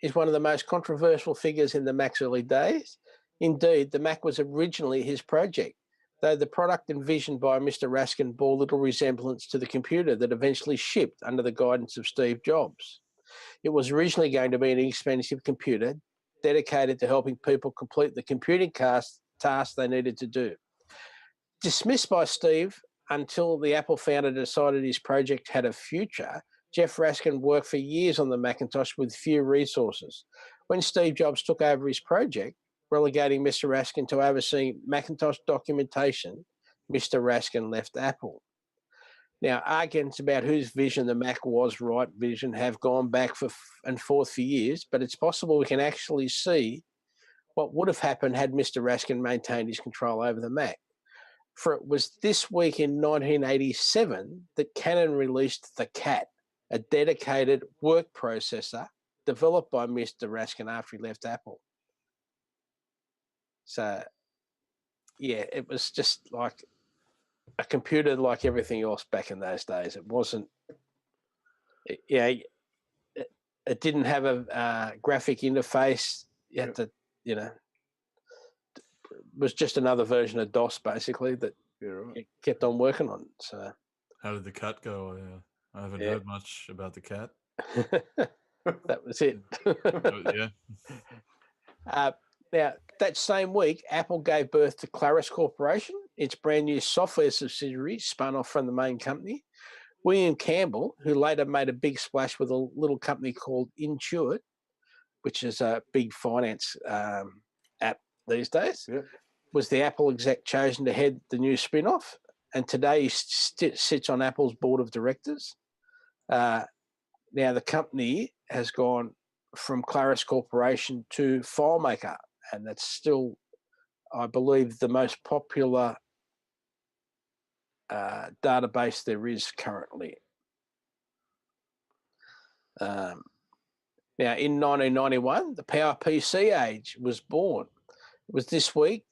Speaker 2: is one of the most controversial figures in the Mac's early days. Indeed, the Mac was originally his project, though the product envisioned by Mr. Raskin bore little resemblance to the computer that eventually shipped under the guidance of Steve Jobs. It was originally going to be an inexpensive computer dedicated to helping people complete the computing tasks they needed to do. Dismissed by Steve until the Apple founder decided his project had a future, Jeff Raskin worked for years on the Macintosh with few resources. When Steve Jobs took over his project, relegating Mr. Raskin to overseeing Macintosh documentation, Mr. Raskin left Apple. Now, arguments about whose vision the Mac was right vision have gone back and forth for years, but it's possible we can actually see what would have happened had Mr. Raskin maintained his control over the Mac. For it was this week in 1987 that Canon released the CAT, a dedicated work processor developed by Mr. Raskin after he left Apple. So, it was just like a computer like everything else back in those days. It wasn't, it didn't have a graphic interface. You had to, it was just another version of DOS basically that it kept on working on. So,
Speaker 4: how did the CAT go? I haven't heard much about the CAT.
Speaker 2: That was it.
Speaker 4: Yeah.
Speaker 2: Now, that same week, Apple gave birth to Claris Corporation, its brand new software subsidiary spun off from the main company. William Campbell, who later made a big splash with a little company called Intuit, which is a big finance app these days, was the Apple exec chosen to head the new spin-off. And today he sits on Apple's board of directors. Now, the company has gone from Claris Corporation to FileMaker, and that's still, I believe, the most popular database there is currently. Now, in 1991, the PowerPC age was born. It was this week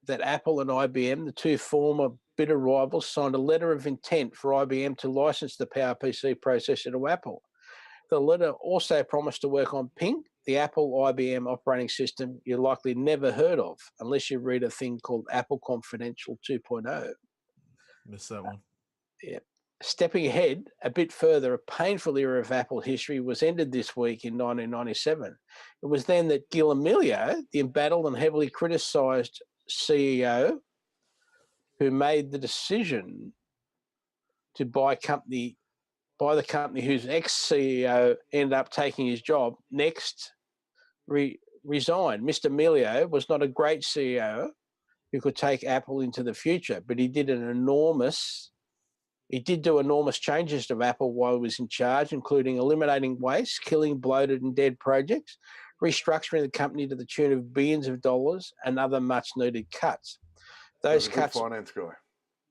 Speaker 2: that Apple and IBM, the two former bitter rivals, signed a letter of intent for IBM to license the PowerPC processor to Apple. The letter also promised to work on Ping, the Apple IBM operating system you likely never heard of, unless you read a thing called Apple Confidential 2.0.
Speaker 4: Missed that one.
Speaker 2: Yeah. Stepping ahead a bit further, a painful era of Apple history was ended this week in 1997. It was then that Gil Amelio, the embattled and heavily criticised CEO, who made the decision to buy the company whose ex-CEO ended up taking his job, next resigned. Mr. Amelio was not a great CEO who could take Apple into the future, but he did do enormous changes to Apple while he was in charge, including eliminating waste, killing bloated and dead projects, restructuring the company to the tune of billions of dollars, and other much-needed cuts. Those cuts,
Speaker 3: finance guy.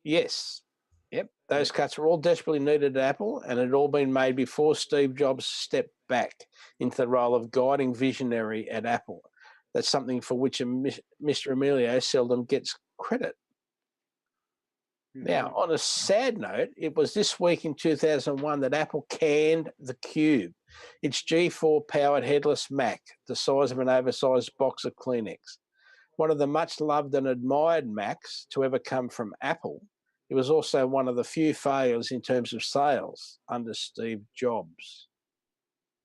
Speaker 2: Yes. Yep. Those cuts were all desperately needed at Apple, and it had all been made before Steve Jobs stepped back into the role of guiding visionary at Apple. That's something for which Mr. Amelio seldom gets credit. Now, on a sad note, it was this week in 2001 that Apple canned the Cube, its G4-powered headless Mac, the size of an oversized box of Kleenex. One of the much-loved and admired Macs to ever come from Apple, it was also one of the few failures in terms of sales under Steve Jobs.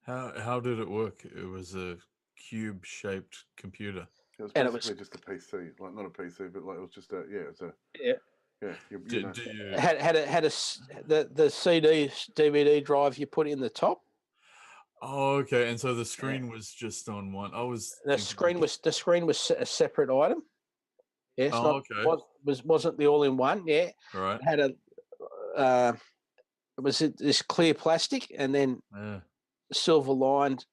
Speaker 4: How did it work? It was a cube-shaped computer.
Speaker 3: It was basically just a PC, like not a PC, but like it was just a
Speaker 2: The CD DVD drive you put in the top.
Speaker 4: Oh, okay. And so the screen was just on one.
Speaker 2: The screen was a separate item. Yes.
Speaker 4: Okay.
Speaker 2: Wasn't the all-in-one? Yeah.
Speaker 4: Right.
Speaker 2: It had it was this clear plastic and then silver lined.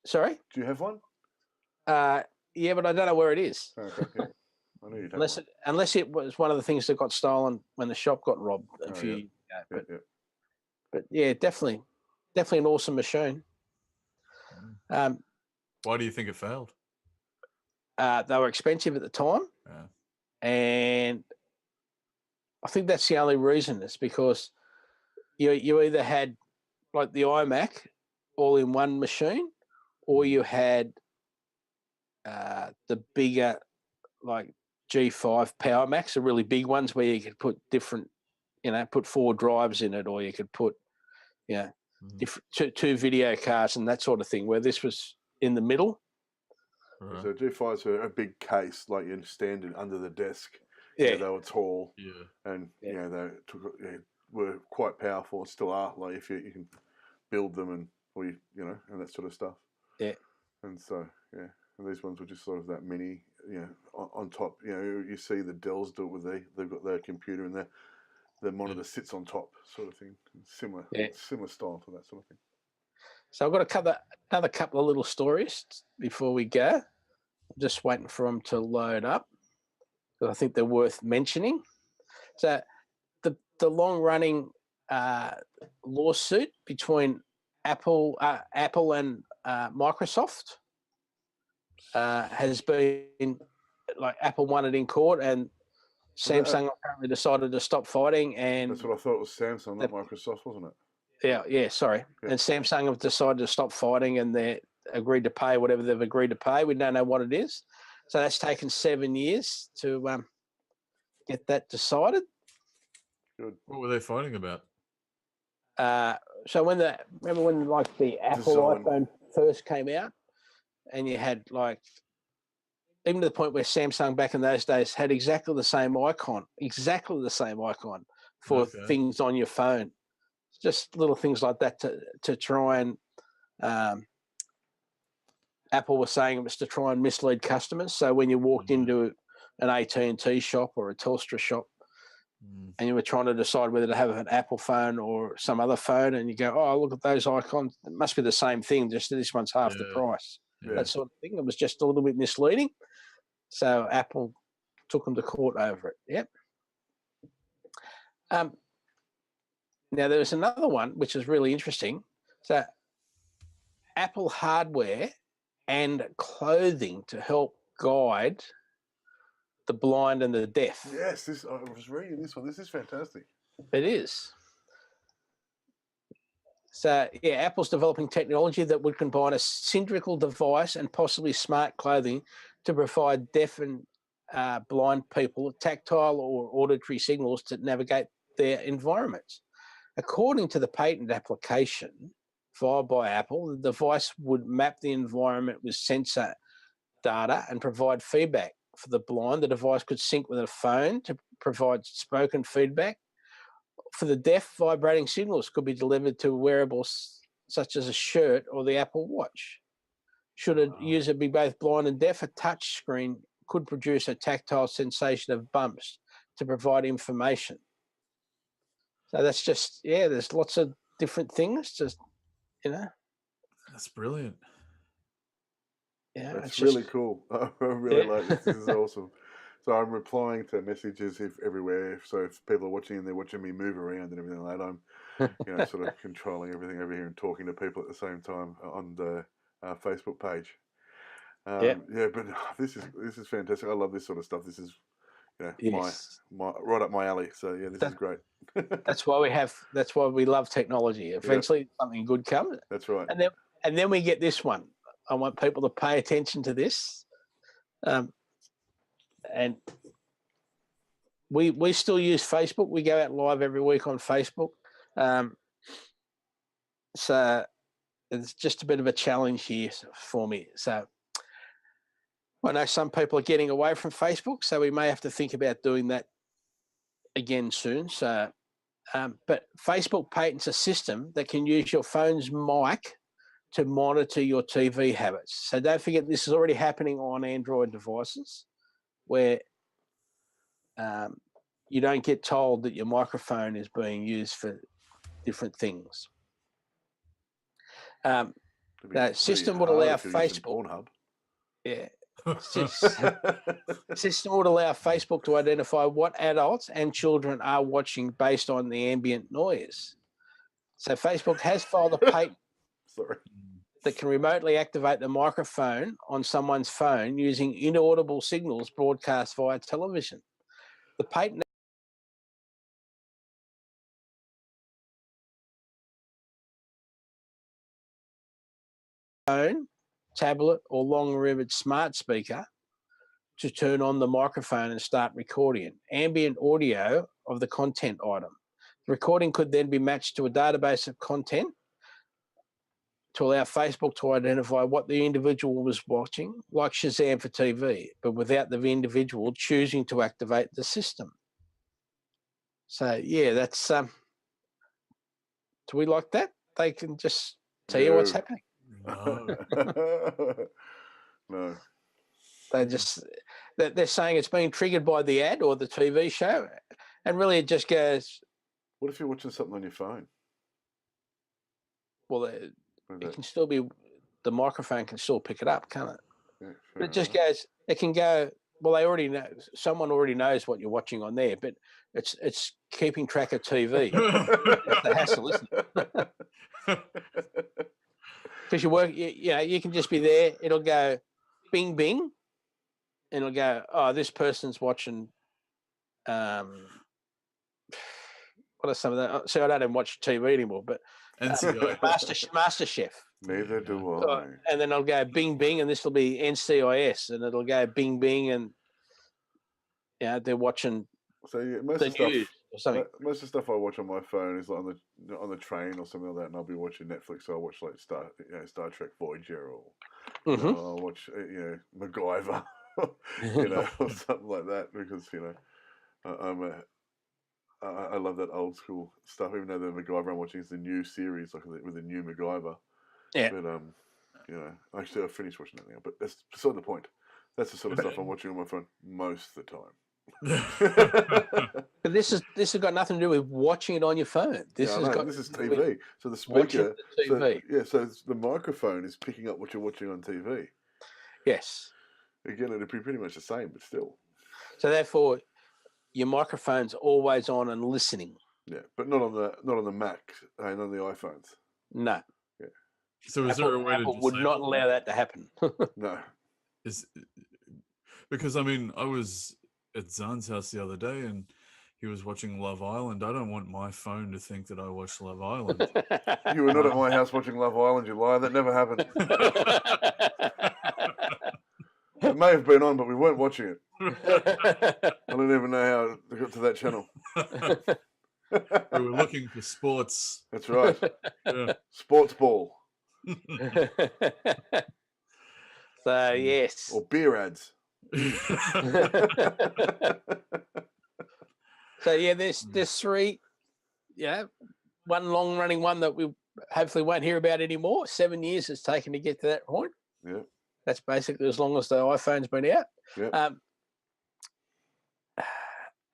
Speaker 2: Sorry.
Speaker 3: Do you have one?
Speaker 2: Yeah, but I don't know where it is.
Speaker 3: Okay. Yeah. I knew you'd have
Speaker 2: unless it was one of the things that got stolen when the shop got robbed a few years ago. But yeah, definitely an awesome machine.
Speaker 4: Why do you think it failed?
Speaker 2: They were expensive at the time, and I think that's the only reason. It's because you either had like the iMac all in one machine, or you had the bigger like G5 Power Macs, the really big ones where you could put different, put 4 drives in it, or you could put, different two video cards and that sort of thing, where this was in the middle.
Speaker 3: Right. So G5s are a big case, like you stand it under the desk.
Speaker 2: Yeah.
Speaker 3: They were tall.
Speaker 2: Yeah.
Speaker 3: And, they were quite powerful and still are, like if you can build them and that sort of stuff.
Speaker 2: Yeah.
Speaker 3: And so, and these ones were just sort of that mini, on top. You see the Dells do it with they've got their computer and the monitor sits on top, sort of thing. Similar style to that sort of thing.
Speaker 2: So I've got to cover another couple of little stories before we go. I'm just waiting for them to load up because I think they're worth mentioning. So the long-running lawsuit between Apple and Microsoft has been, like, Apple won it in court and Samsung apparently decided to stop fighting. And
Speaker 3: that's what I thought. It was Samsung, not Microsoft, wasn't it?
Speaker 2: Yeah, sorry. Yeah. And Samsung have decided to stop fighting and they agreed to pay whatever they've agreed to pay. We don't know what it is. So that's taken 7 years to get that decided.
Speaker 3: Good.
Speaker 4: What were they fighting about?
Speaker 2: So remember when like the Apple
Speaker 3: Design.
Speaker 2: iPhone first came out, and you had like, even to the point where Samsung back in those days had exactly the same icon for
Speaker 4: Okay.
Speaker 2: things on your phone. Just little things like that to try and Apple was saying it was to try and mislead customers. So when you walked into an AT&T shop or a Telstra shop, and you were trying to decide whether to have an Apple phone or some other phone, and you go, oh, look at those icons. It must be the same thing, just this one's half the price.
Speaker 3: Yeah.
Speaker 2: That sort of thing. It was just a little bit misleading. So Apple took them to court over it. Yep. Now, there was another one, which is really interesting. So Apple hardware and clothing to help guide the blind and the deaf.
Speaker 3: Yes, I was reading this one. This is fantastic.
Speaker 2: It is. So, yeah, Apple's developing technology that would combine a cylindrical device and possibly smart clothing to provide deaf and blind people tactile or auditory signals to navigate their environments. According to the patent application filed by Apple, the device would map the environment with sensor data and provide feedback. For the blind, the device could sync with a phone to provide spoken feedback. For the deaf, vibrating signals could be delivered to wearables such as a shirt or the Apple Watch. Should a user be both blind and deaf, a touch screen could produce a tactile sensation of bumps to provide information. So that's just, there's lots of different things, just,
Speaker 4: That's brilliant.
Speaker 2: Yeah,
Speaker 3: that's really cool. I really like this. This is awesome. So I'm replying to messages everywhere. So if people are watching and they're watching me move around and everything like that, I'm, sort of controlling everything over here and talking to people at the same time on the Facebook page. Yeah, but this is fantastic. I love this sort of stuff. This is, my right up my alley. So yeah, this is great.
Speaker 2: That's why we love technology. Eventually, something good comes.
Speaker 3: That's right.
Speaker 2: And then we get this one. I want people to pay attention to this. And we still use Facebook. We go out live every week on Facebook. So it's just a bit of a challenge here for me. So I know some people are getting away from Facebook, so we may have to think about doing that again soon. So, but Facebook patents a system that can use your phone's mic to monitor your TV habits. So don't forget, this is already happening on Android devices where you don't get told that your microphone is being used for different things. The system would allow Facebook. Yeah. System would allow Facebook to identify what adults and children are watching based on the ambient noise. So Facebook has filed a patent that can remotely activate the microphone on someone's phone using inaudible signals broadcast via television. The patent phone, tablet, or long-riveted smart speaker to turn on the microphone and start recording ambient audio of the content item. The recording could then be matched to a database of content to allow Facebook to identify what the individual was watching, like Shazam for TV, but without the individual choosing to activate the system. So, yeah, that's... do we like that? They can just tell you what's happening.
Speaker 3: No.
Speaker 2: They're saying it's being triggered by the ad or the TV show, and really it just goes...
Speaker 3: What if you're watching something on your phone?
Speaker 2: Well, it can still be... The microphone can still pick it up, can't it? Yeah, but it just goes... It can go... Well, they already know... Someone already knows what you're watching on there, but it's keeping track of TV. It's the hassle, isn't it? Because you can just be there. It'll go bing, bing, and it'll go, oh, this person's watching, what are some of that? See, I don't even watch TV anymore, but MasterChef.
Speaker 3: Neither do I.
Speaker 2: And then I'll go bing, bing, and this will be NCIS, and it'll go bing, bing, and they're watching
Speaker 3: most
Speaker 2: the
Speaker 3: of the
Speaker 2: news. or something.
Speaker 3: Most of the stuff I watch on my phone is like on the train or something like that, and I'll be watching Netflix. So I'll watch like Star Trek Voyager, or I'll watch MacGyver, or something like that, because I love that old school stuff. Even though the MacGyver I'm watching is the new series, like with the new MacGyver.
Speaker 2: Yeah.
Speaker 3: But actually I finished watching that now. But that's beside the point. That's the sort of stuff I'm watching on my phone most of the time.
Speaker 2: But this has got nothing to do with watching it on your phone. This is
Speaker 3: TV. So the speaker, so the microphone is picking up what you're watching on TV.
Speaker 2: Yes.
Speaker 3: Again, it'd be pretty much the same, but still.
Speaker 2: So therefore, your microphone's always on and listening.
Speaker 3: Yeah, but not on the Mac and on the iPhones.
Speaker 2: No.
Speaker 3: Yeah.
Speaker 4: So is there a way
Speaker 2: Apple
Speaker 4: to
Speaker 2: would not allow that to happen?
Speaker 3: No.
Speaker 4: Because I was at Zarn's house the other day and he was watching Love Island. I don't want my phone to think that I watched Love Island.
Speaker 3: You were not at my house watching Love Island, you liar. That never happened. It may have been on, but we weren't watching it. I don't even know how they got to that channel.
Speaker 4: We were looking for sports.
Speaker 3: That's right.
Speaker 4: Yeah.
Speaker 3: Sports ball.
Speaker 2: So, yes.
Speaker 3: Or beer ads.
Speaker 2: So, yeah, there's three, one long-running one that we hopefully won't hear about anymore. 7 years it's taken to get to that point.
Speaker 3: Yeah.
Speaker 2: That's basically as long as the iPhone's been out.
Speaker 3: Yeah.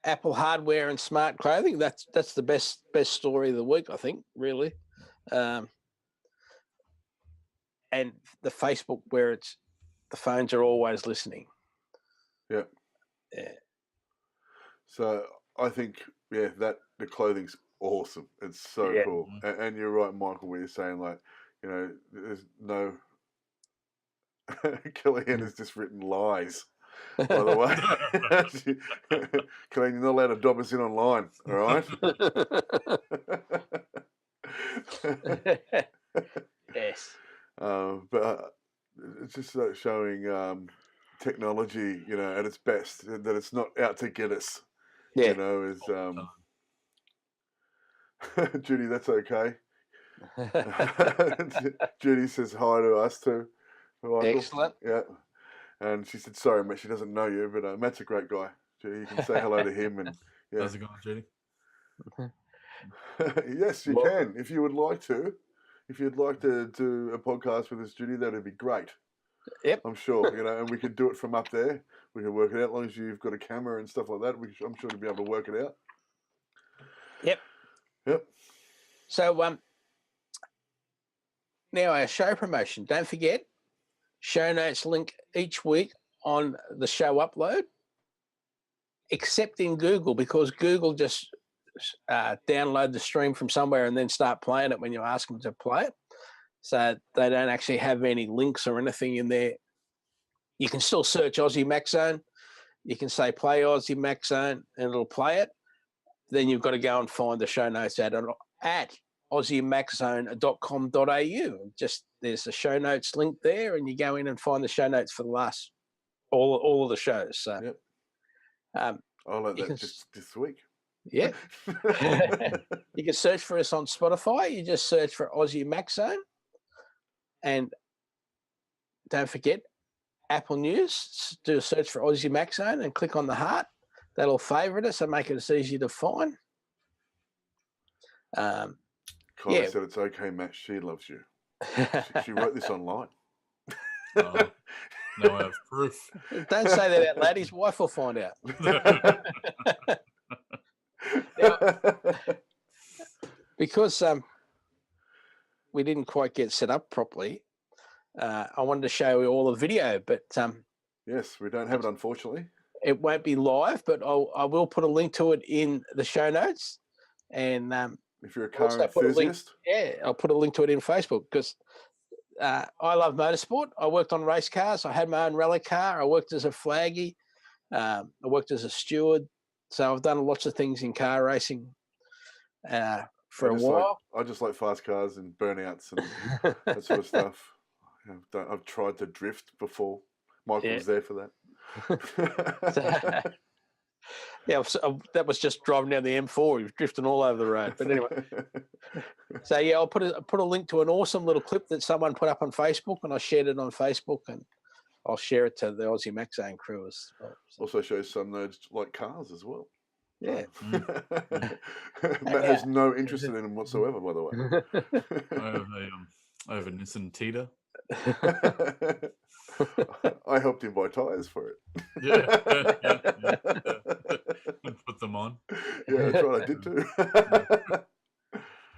Speaker 2: Apple hardware and smart clothing, that's the best story of the week, I think, really. And the Facebook where the phones are always listening.
Speaker 3: Yeah.
Speaker 2: Yeah.
Speaker 3: So I think, that the clothing's awesome. It's so cool. And you're right, Michael, where you're saying, like, there's no... Kellyanne has just written lies, by the way. Kellyanne, you're not allowed to dob us in online, all right?
Speaker 2: Yes.
Speaker 3: But it's just showing technology, at its best, that it's not out to get us.
Speaker 2: Yeah.
Speaker 3: Is Judy, that's okay. Judy says hi to us too. Michael.
Speaker 2: Excellent.
Speaker 3: Yeah. And she said, sorry, Matt, she doesn't know you, but Matt's a great guy. Judy, you can say hello to him. And
Speaker 4: How's it going, Judy?
Speaker 3: Yes, you can. If you would like to. If you'd like to do a podcast with us, Judy, that would be great.
Speaker 2: Yep.
Speaker 3: I'm sure, and we could do it from up there. We can work it out as long as you've got a camera and stuff like that. I'm sure you'll be able to work it out. Yep.
Speaker 2: So, now our show promotion. Don't forget, show notes link each week on the show upload, except in Google, because Google just download the stream from somewhere and then start playing it when you ask them to play it. So they don't actually have any links or anything in there. You can still search Aussie Mac Zone. You can say play Aussie Mac Zone and it'll play it. Then you've got to go and find the show notes at aussiemaczone.com.au. Just there's a show notes link there, and you go in and find the show notes for the last all of the shows. So,
Speaker 3: I'll let that just this week.
Speaker 2: Yeah. You can search for us on Spotify. You just search for Aussie Mac Zone. And don't forget, Apple News, do a search for Aussie Mac Zone and click on the heart. That'll favourite us and make it as easy to find.
Speaker 3: Kylie said it's okay, Matt. She loves you. She wrote this online.
Speaker 4: Now I have proof.
Speaker 2: Don't say that out loud. His wife will find out. Now, because we didn't quite get set up properly, I wanted to show you all the video, but
Speaker 3: yes, we don't have it, unfortunately.
Speaker 2: It won't be live, but I will put a link to it in the show notes. And
Speaker 3: if you're a car enthusiast,
Speaker 2: I'll put a link to it in Facebook because I love motorsport. I worked on race cars. I had my own rally car. I worked as a flaggy. I worked as a steward. So I've done lots of things in car racing for a while.
Speaker 3: I just like fast cars and burnouts and that sort of stuff. I've tried to drift before. Michael was there for that.
Speaker 2: Yeah, that was just driving down the M4. He was drifting all over the road. But anyway, so yeah, I'll put a link to an awesome little clip that someone put up on Facebook, and I shared it on Facebook, and I'll share it to the Aussie Mac Zone crew as well. So,
Speaker 3: Also shows some nerds like cars as well.
Speaker 2: yeah.
Speaker 3: Matt has no interest in them whatsoever, by the way.
Speaker 4: I have a Nissan Tita.
Speaker 3: I helped him buy tires for it.
Speaker 4: Yeah. Put them on.
Speaker 3: Yeah, that's right. I did too.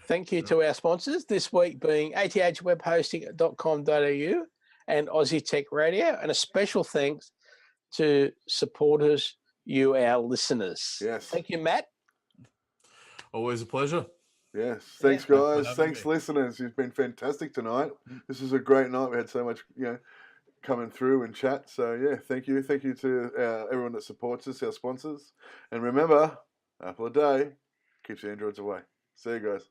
Speaker 2: Thank you to our sponsors this week being athwebhosting.com.au and Aussie Tech Radio, and a special thanks to supporters, you, our listeners.
Speaker 3: Yes.
Speaker 2: Thank you, Matt.
Speaker 4: Always a pleasure.
Speaker 3: Yes. Thanks, guys. Thanks, listeners. You've been fantastic tonight. This is a great night. We had so much, coming through and chat. So, yeah, thank you. Thank you to everyone that supports us, our sponsors. And remember, Apple a day keeps the Androids away. See you guys.